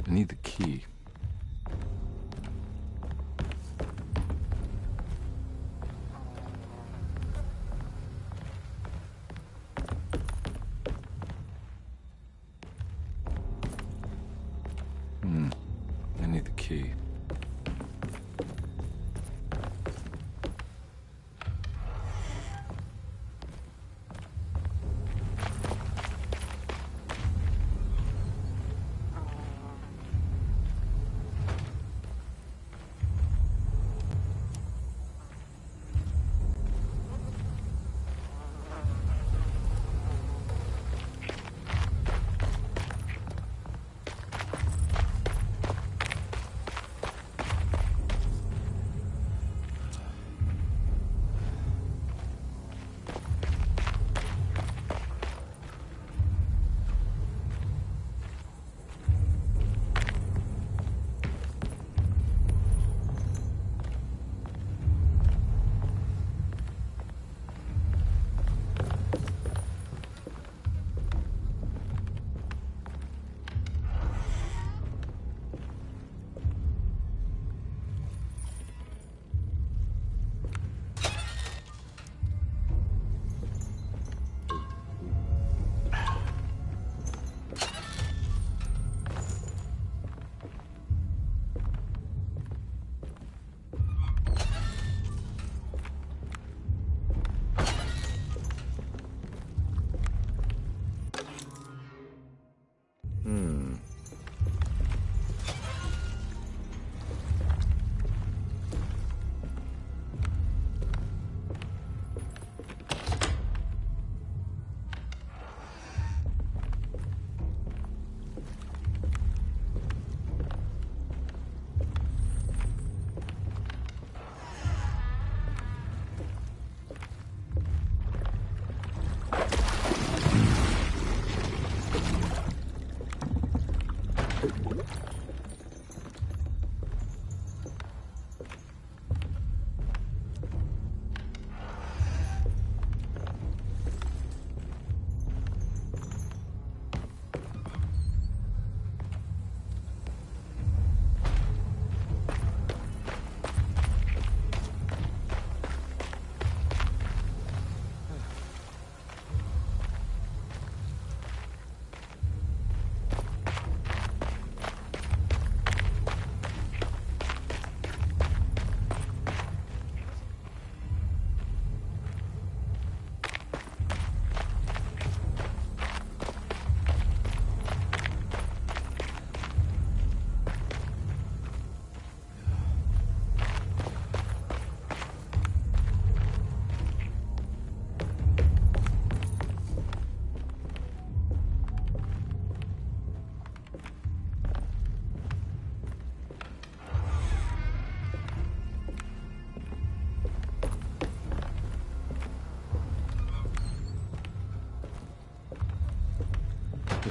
I need the key. I need the key.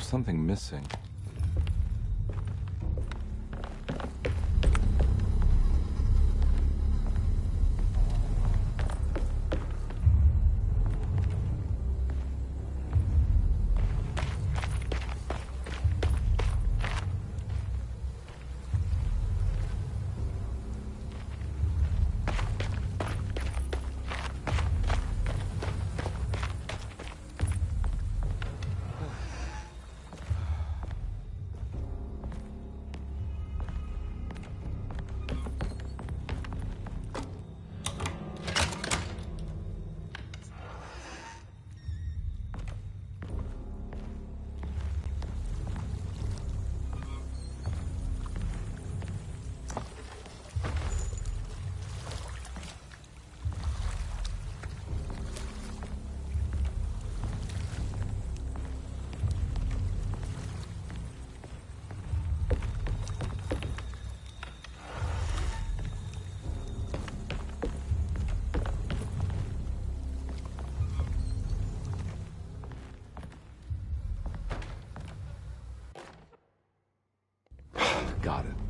something missing. Got it.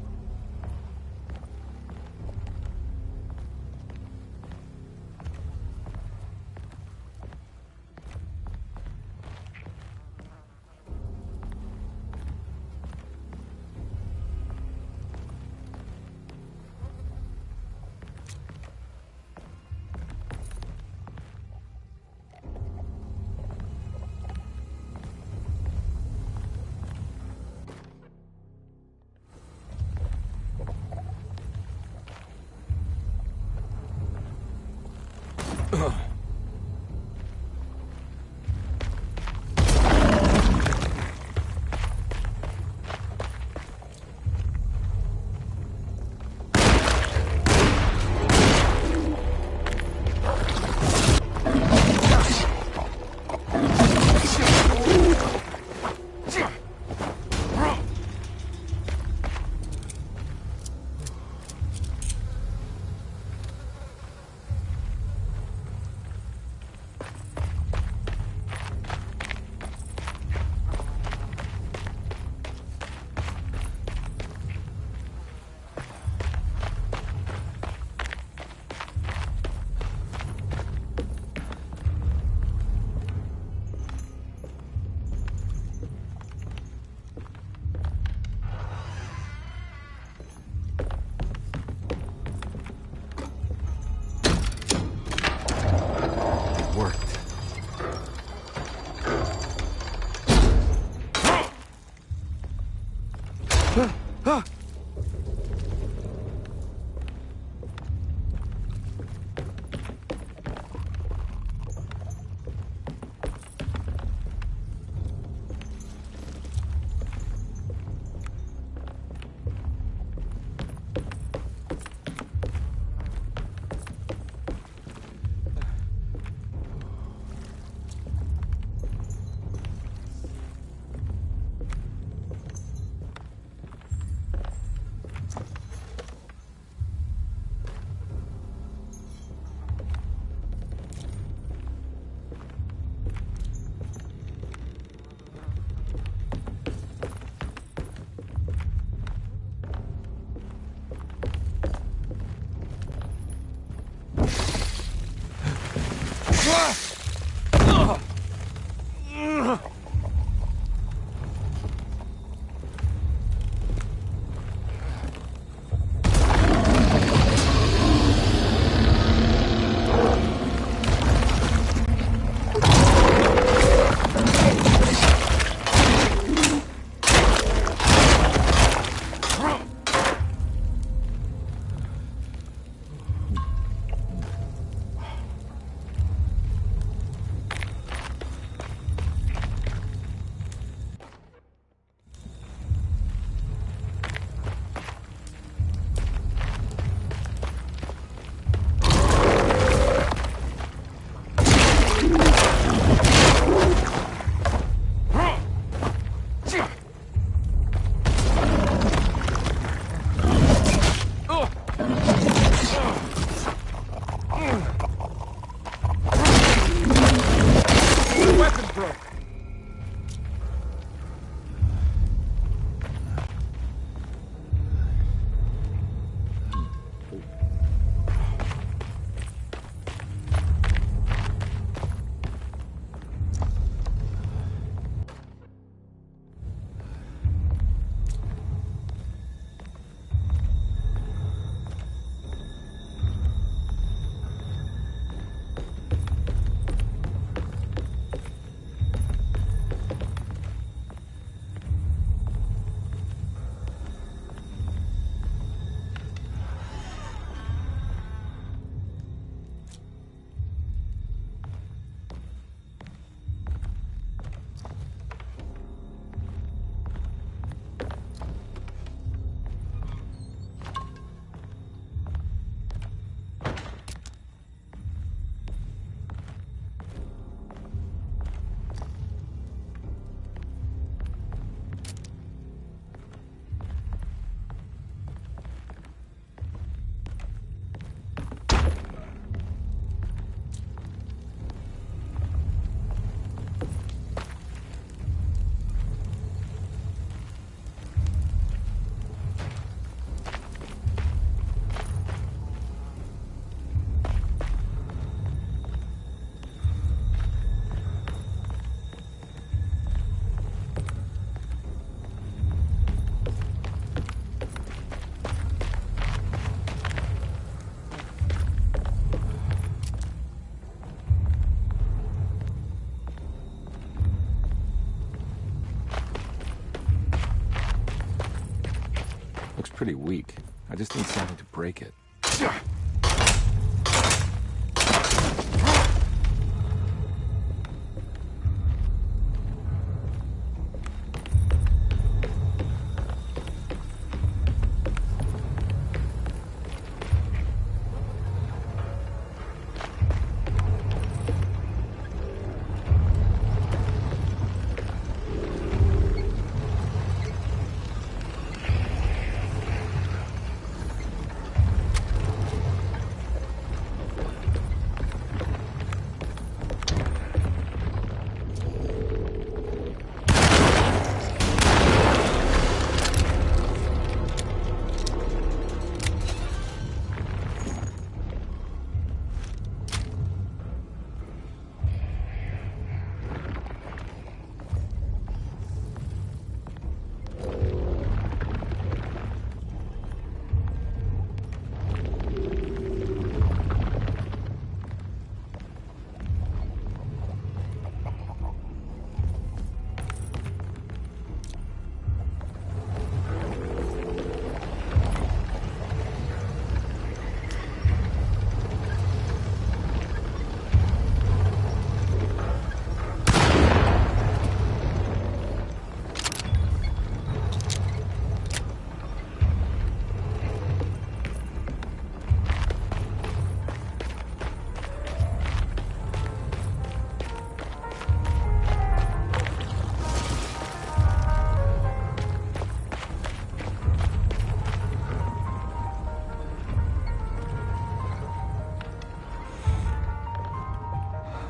pretty weak. I just need something to break it.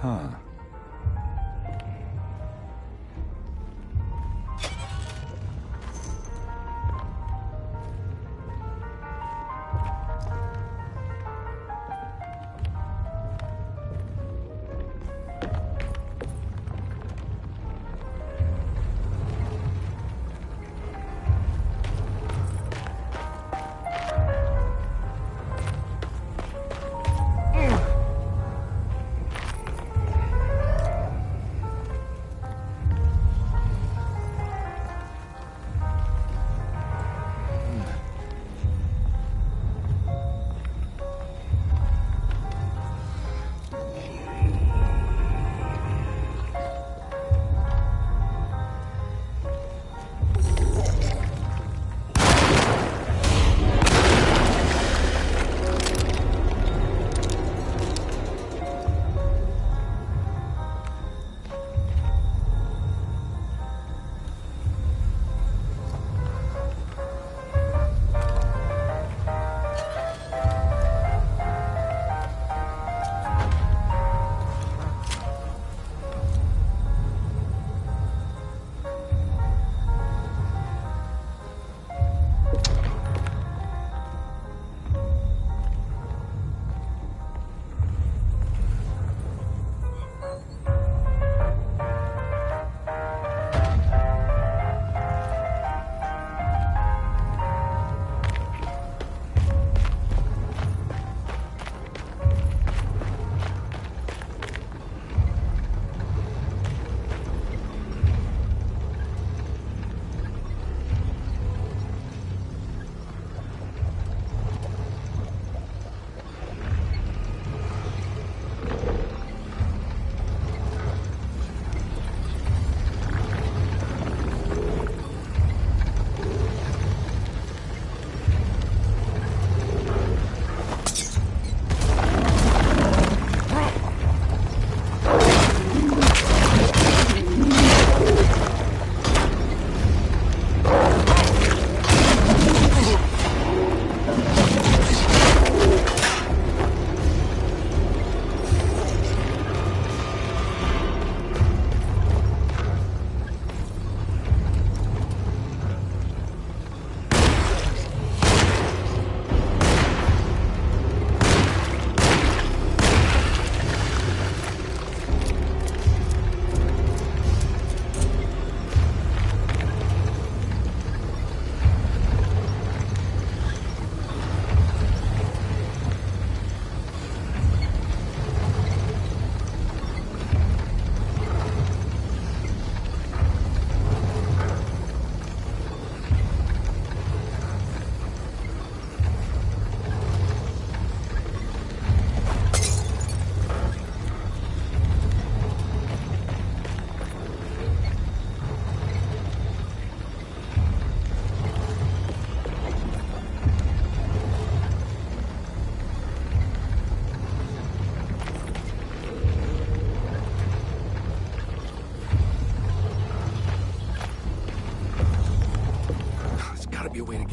Huh.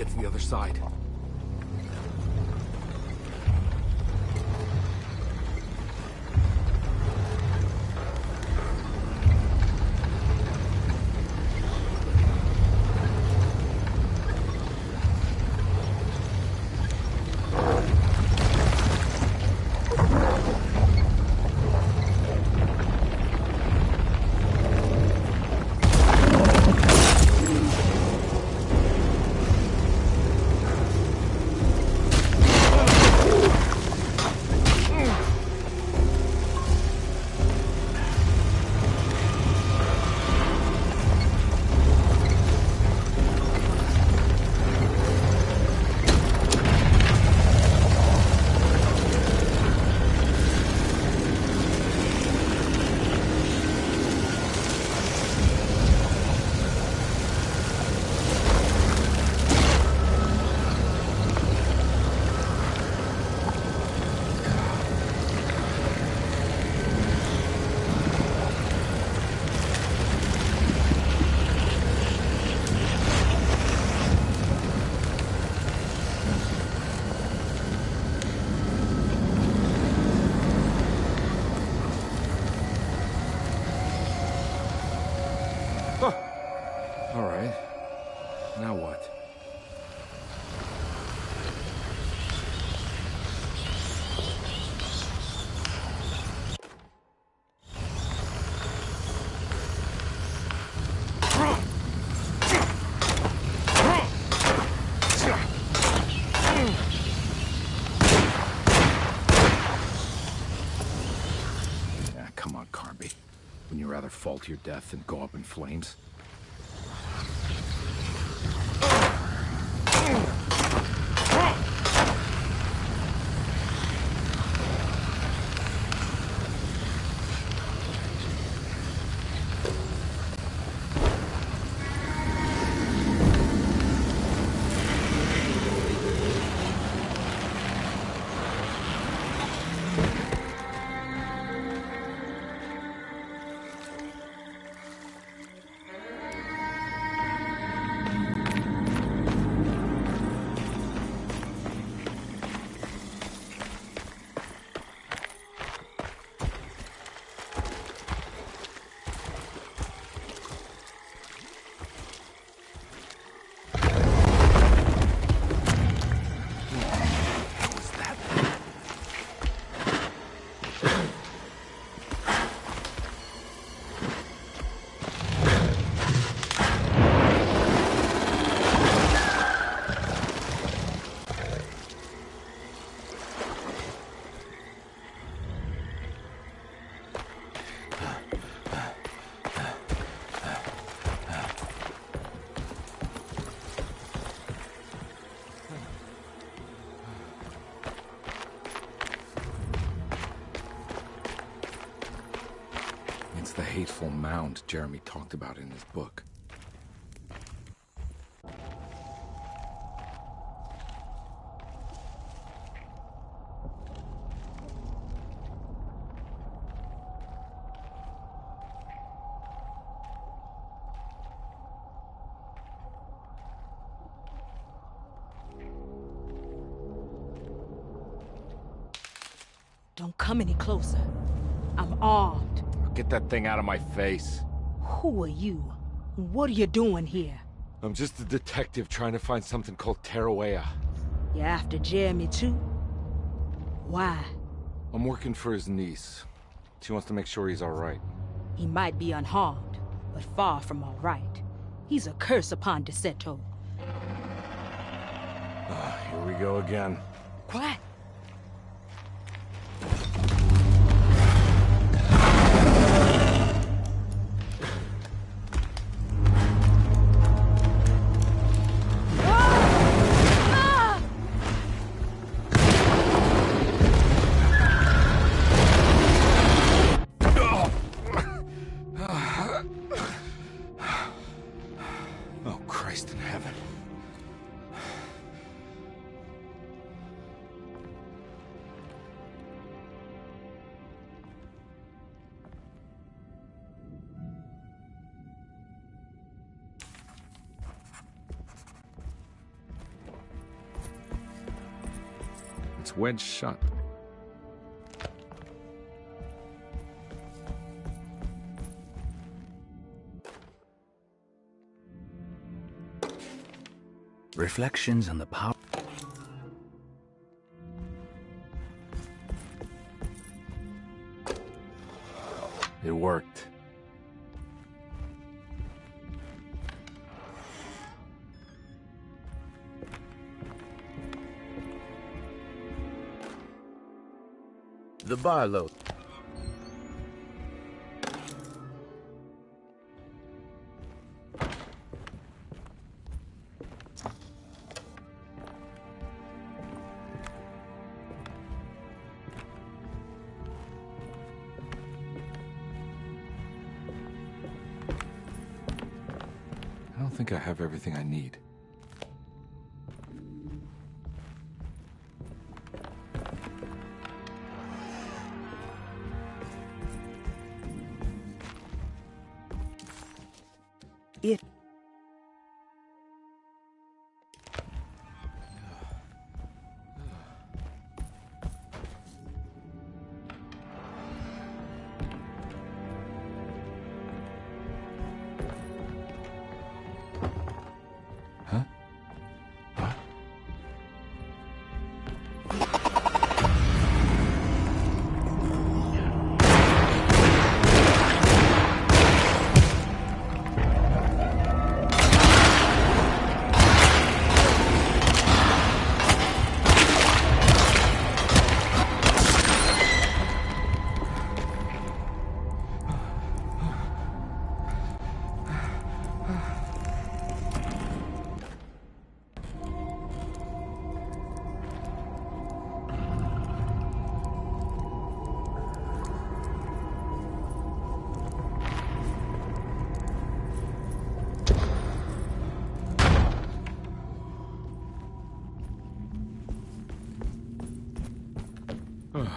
get to the other side. All right. Now what? Yeah, come on, Cranby. Wouldn't you rather fall to your death than go up in flames? The hateful mound Jeremy talked about in his book. Don't come any closer. I'm armed. Get that thing out of my face. Who are you? What are you doing here? I'm just a detective trying to find something called Tarawea. You're after Jeremy too? Why? I'm working for his niece. She wants to make sure he's all right. He might be unharmed, but far from all right. He's a curse upon Deseto. Here we go again. Quiet. It's wedged shut. Reflections on the power. It worked. The Barlow. I don't think I have everything I need. It. Huh? What?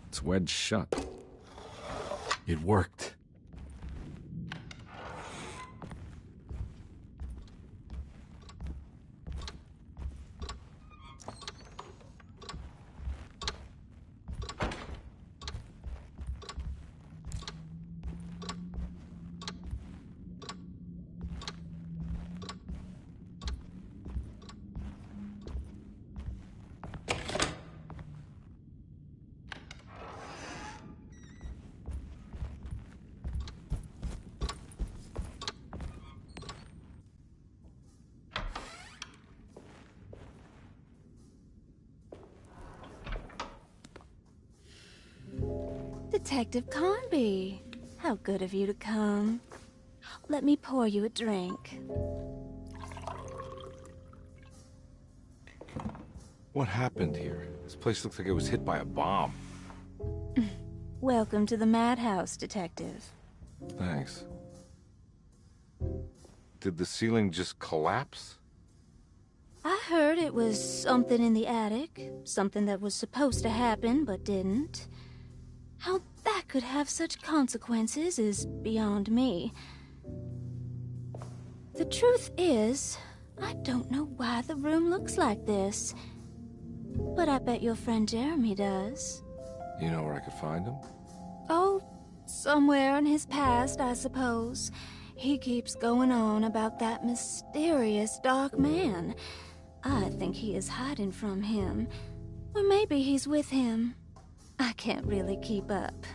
It's wedged shut. It worked. Detective Cranby, how good of you to come. Let me pour you a drink. What happened here? This place looks like it was hit by a bomb. Welcome to the madhouse, Detective. Thanks. Did the ceiling just collapse? I heard it was something in the attic, something that was supposed to happen but didn't. How that could have such consequences is beyond me. The truth is, I don't know why the room looks like this. But I bet your friend Jeremy does. You know where I could find him? Oh, somewhere in his past, I suppose. He keeps going on about that mysterious dark man. I think he is hiding from him. Or maybe he's with him. I can't really keep up.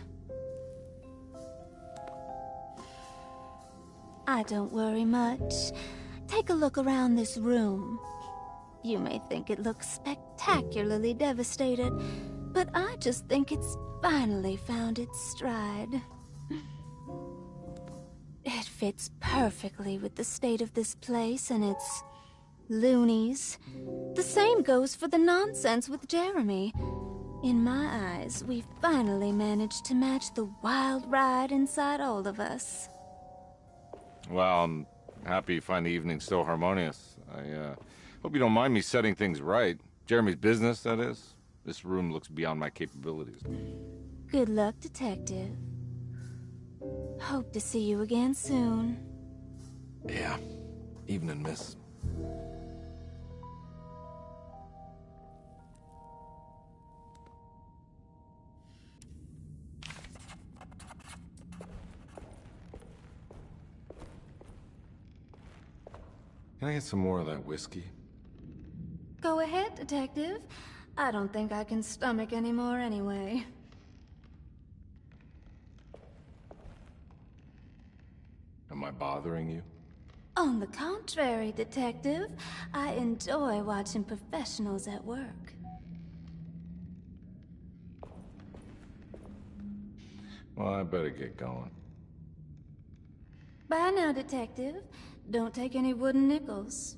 I don't worry much. Take a look around this room. You may think it looks spectacularly devastated, but I just think it's finally found its stride. It fits perfectly with the state of this place and its loonies. The same goes for the nonsense with Jeremy. In my eyes, we've finally managed to match the wild ride inside all of us. Well, I'm happy you find the evening still harmonious. I hope you don't mind me setting things right. Jeremy's business, that is. This room looks beyond my capabilities. Good luck, Detective. Hope to see you again soon. Yeah. Evening, miss. Can I get some more of that whiskey? Go ahead, Detective. I don't think I can stomach any more anyway. Am I bothering you? On the contrary, Detective, I enjoy watching professionals at work. Well, I better get going. Bye now, Detective. Don't take any wooden nickels.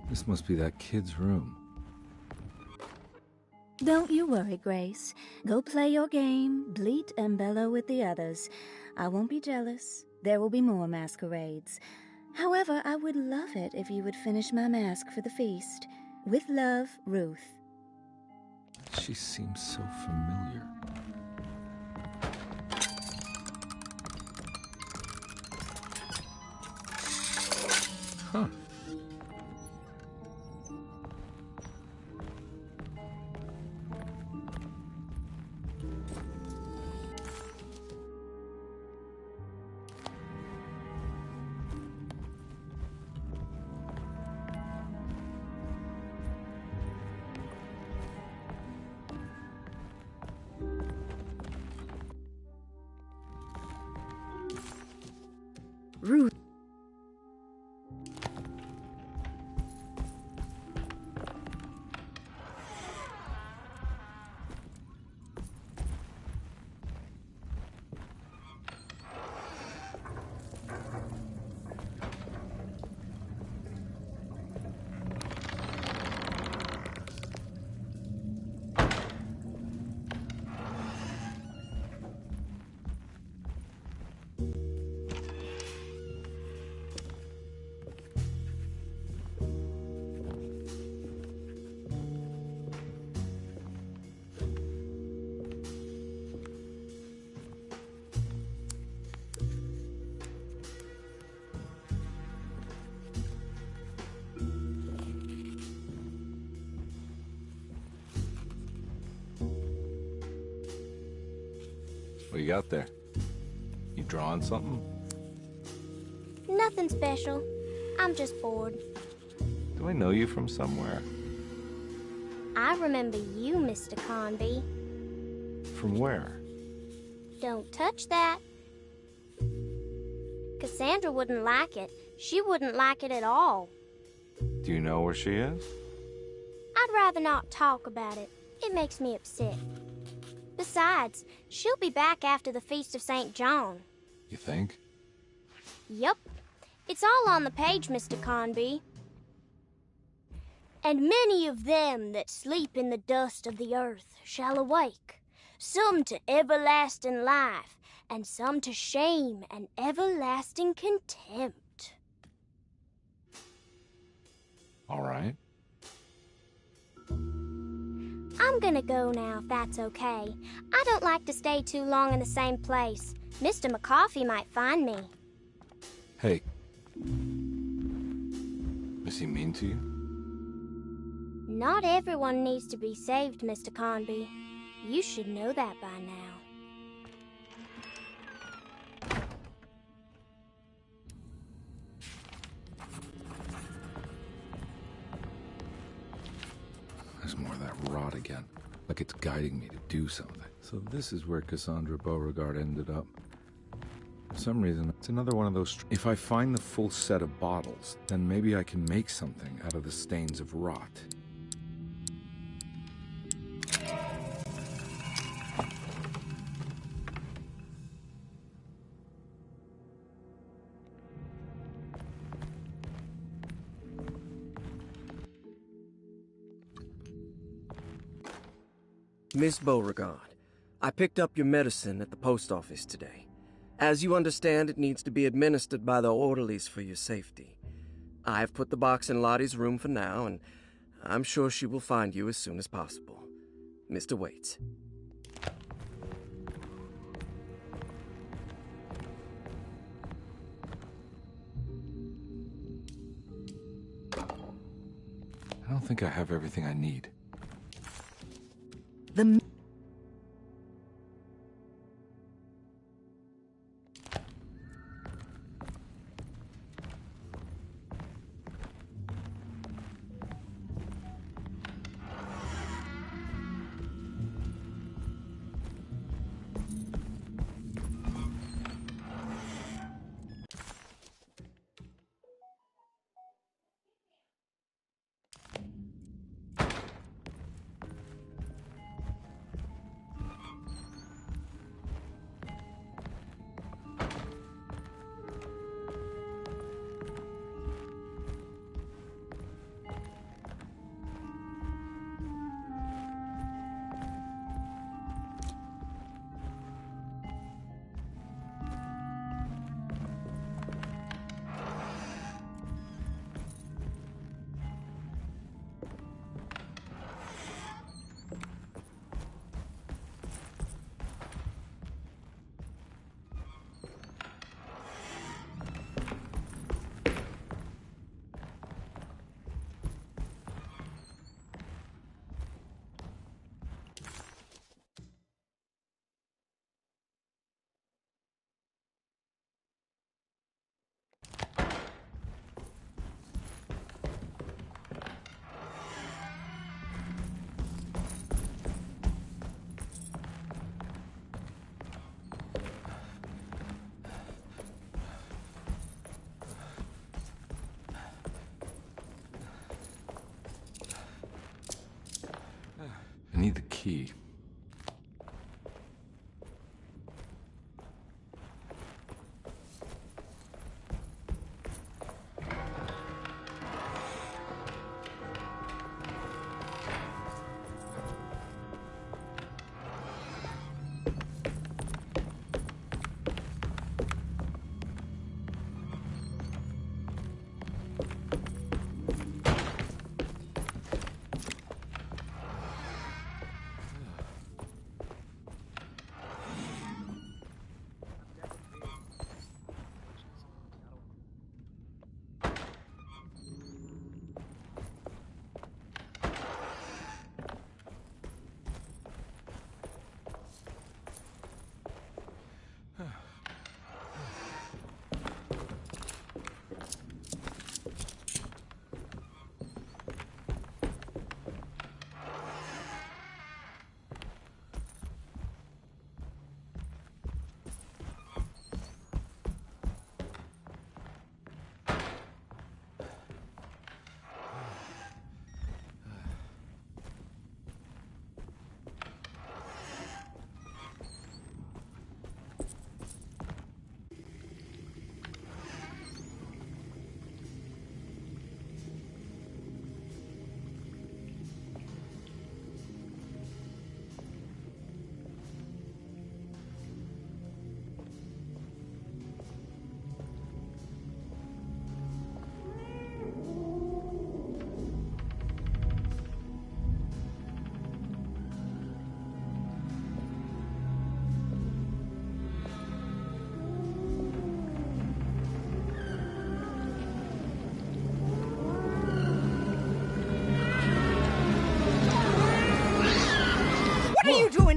This must be that kid's room. Don't you worry, Grace. Go play your game, bleat and bellow with the others. I won't be jealous. There will be more masquerades. However, I would love it if you would finish my mask for the feast. With love, Ruth. She seems so familiar. Huh. Ruth. What you got there? You drawing something? Nothing special. I'm just bored. Do I know you from somewhere? I remember you, Mr. Cranby. From where? Don't touch that. Cassandra wouldn't like it. She wouldn't like it at all. Do you know where she is? I'd rather not talk about it. It makes me upset. Besides, she'll be back after the Feast of St. John. You think? Yup. It's all on the page, Mr. Cranby. And many of them that sleep in the dust of the earth shall awake, some to everlasting life, and some to shame and everlasting contempt. All right. I'm gonna go now, if that's okay. I don't like to stay too long in the same place. Mr. McCoffey might find me. Hey. Is he mean to you? Not everyone needs to be saved, Mr. Cranby. You should know that by now. There's more of that rot again. Like it's guiding me to do something. So this is where Cassandra Beauregard ended up. For some reason, it's another one of those... If I find the full set of bottles, then maybe I can make something out of the stains of rot. Miss Beauregard, I picked up your medicine at the post office today. As you understand, it needs to be administered by the orderlies for your safety. I have put the box in Lottie's room for now, and I'm sure she will find you as soon as possible. Mr. Waits. I don't think I have everything I need. The I need the key.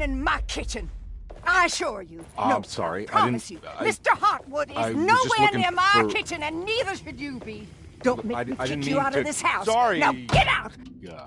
in my kitchen. I assure you. I'm sorry. Promise you. Mr. Hartwood is I was just nowhere looking near my for- kitchen, and neither should you be. Don't make me I didn't kick you mean out to- of this house. Sorry. Now get out! Yeah.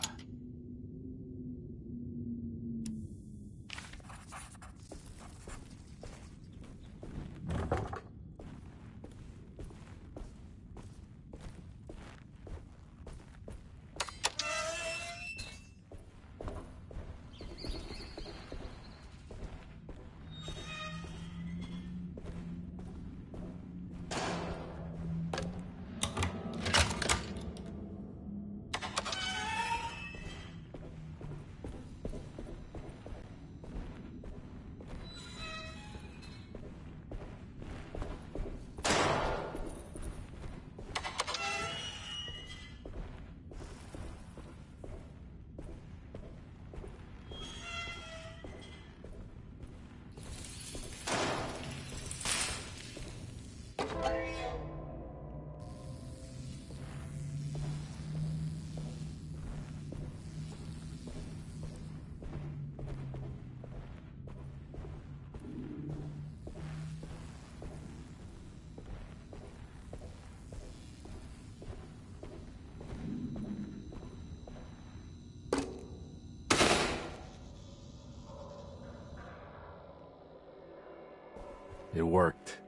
It worked.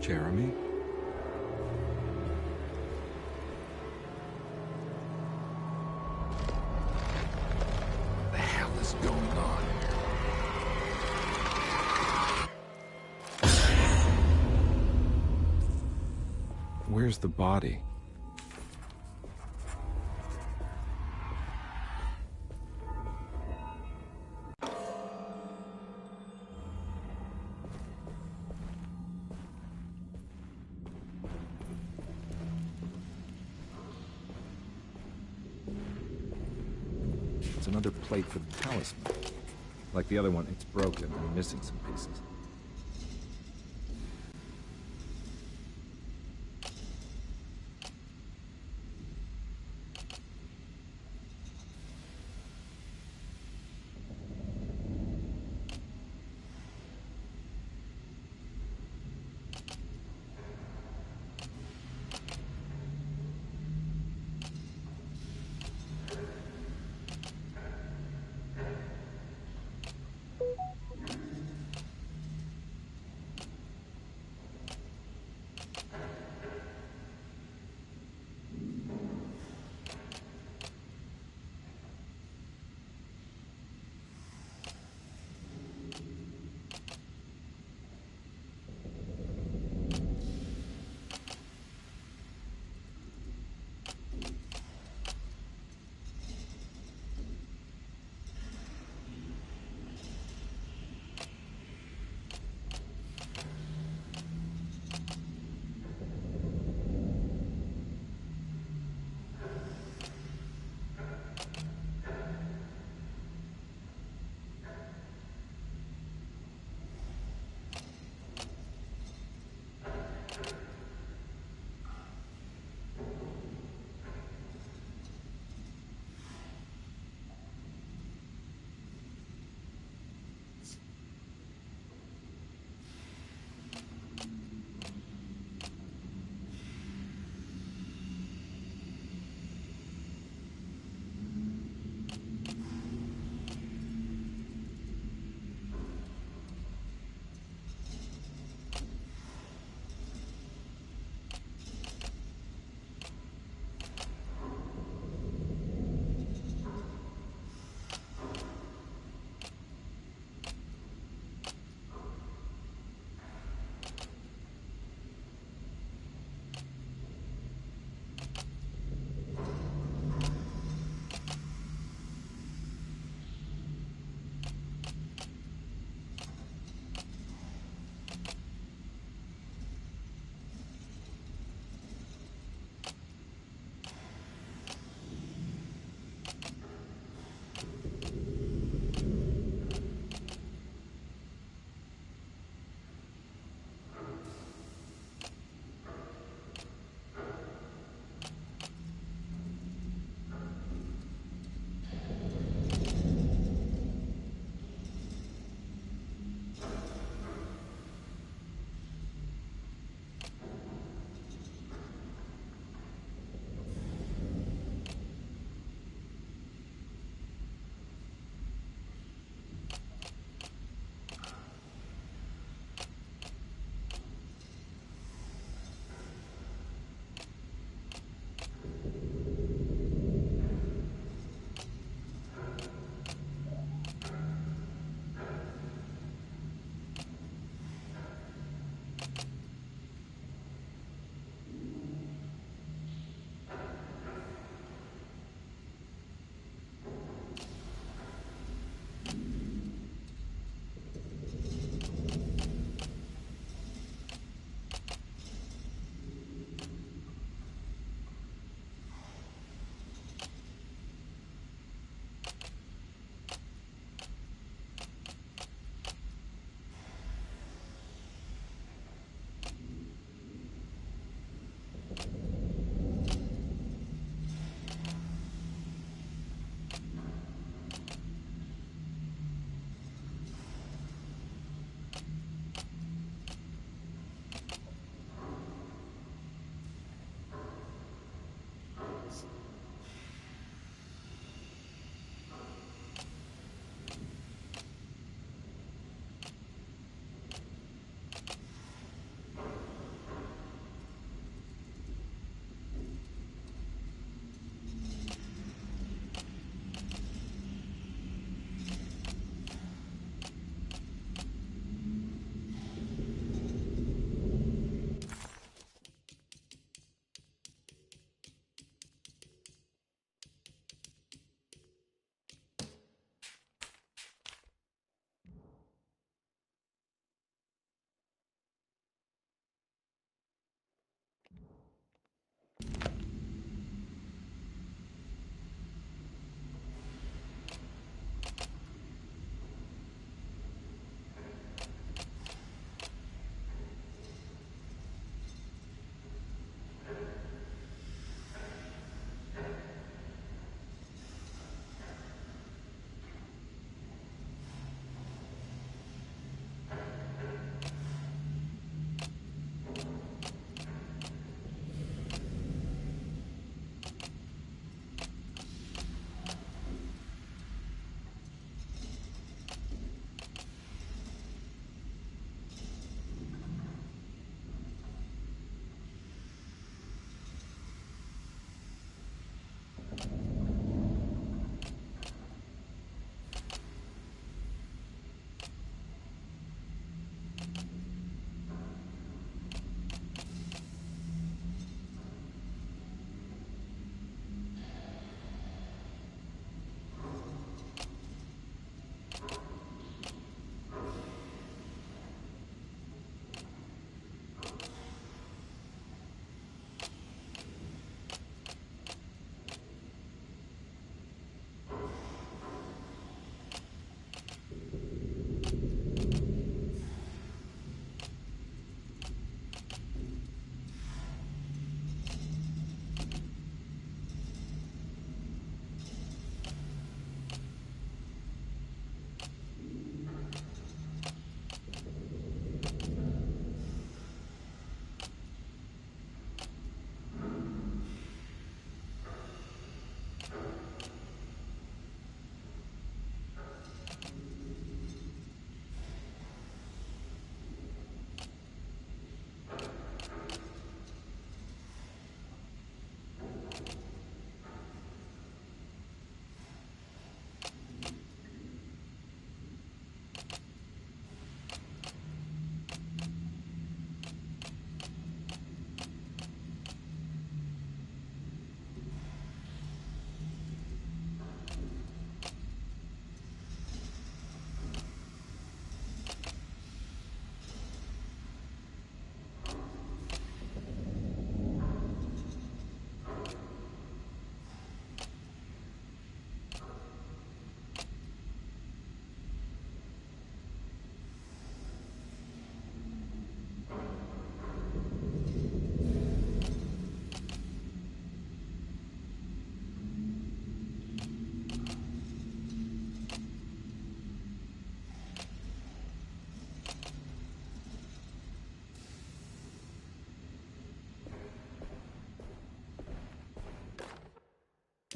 Jeremy? What the hell is going on here? Where's the body? It's another plate for the talisman. Like the other one, it's broken and missing some pieces.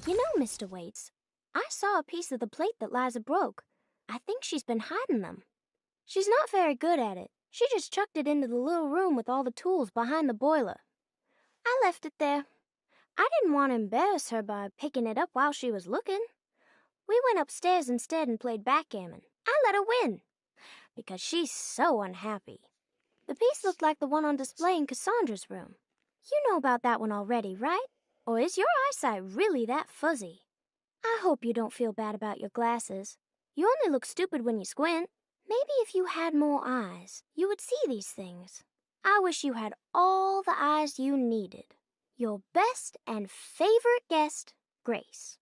You know, Mr. Waits, I saw a piece of the plate that Liza broke. I think she's been hiding them. She's not very good at it. She just chucked it into the little room with all the tools behind the boiler. I left it there. I didn't want to embarrass her by picking it up while she was looking. We went upstairs instead and played backgammon. I let her win, because she's so unhappy. The piece looked like the one on display in Cassandra's room. You know about that one already, right? Or is your eyesight really that fuzzy? I hope you don't feel bad about your glasses. You only look stupid when you squint. Maybe if you had more eyes, you would see these things. I wish you had all the eyes you needed. Your best and favorite guest, Grace.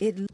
It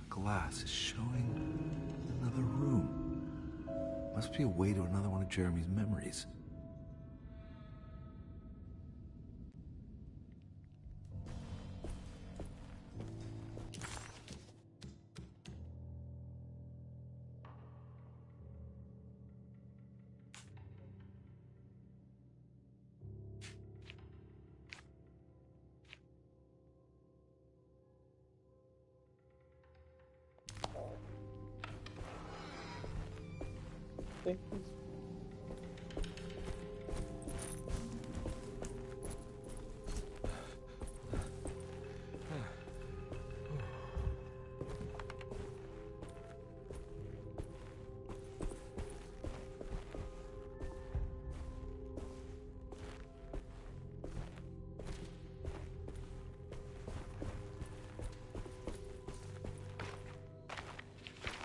glass is showing another room. Must be a way to another one of Jeremy's memories. Think he's...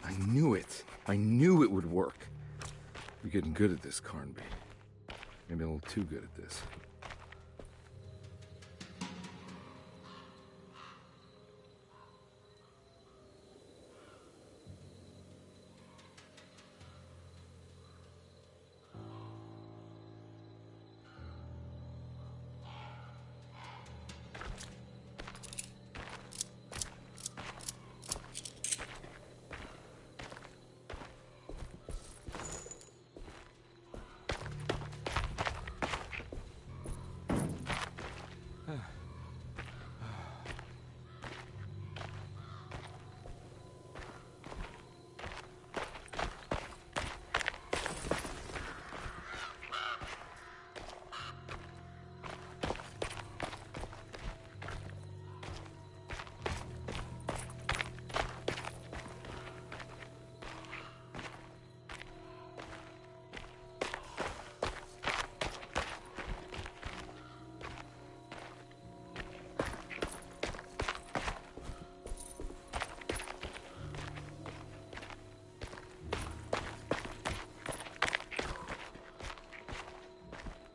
I knew it. I knew it would work. You're getting good at this, Cranby. Maybe a little too good at this.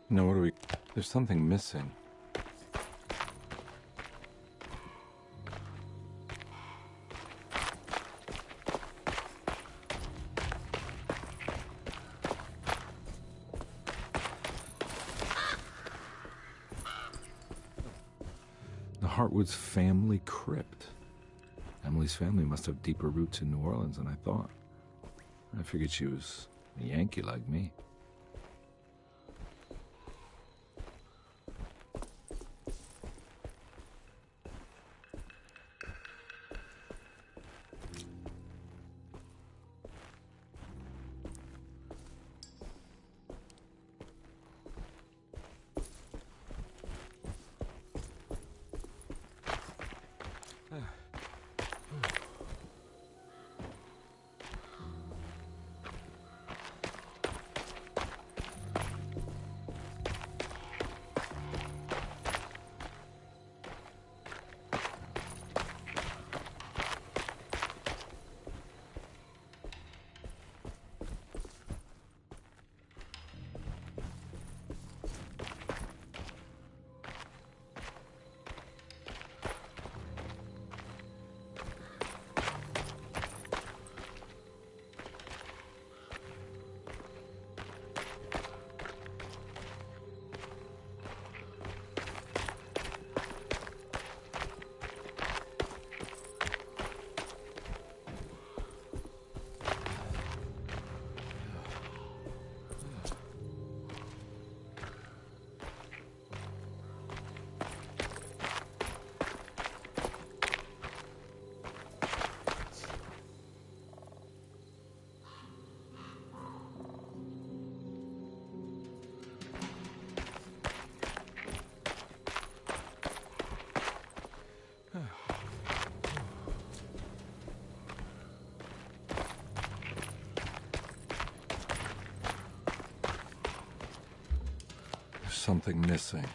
No, what do we... There's something missing. The Hartwood's family crypt. Emily's family must have deeper roots in New Orleans than I thought. I figured she was a Yankee like me. Something missing.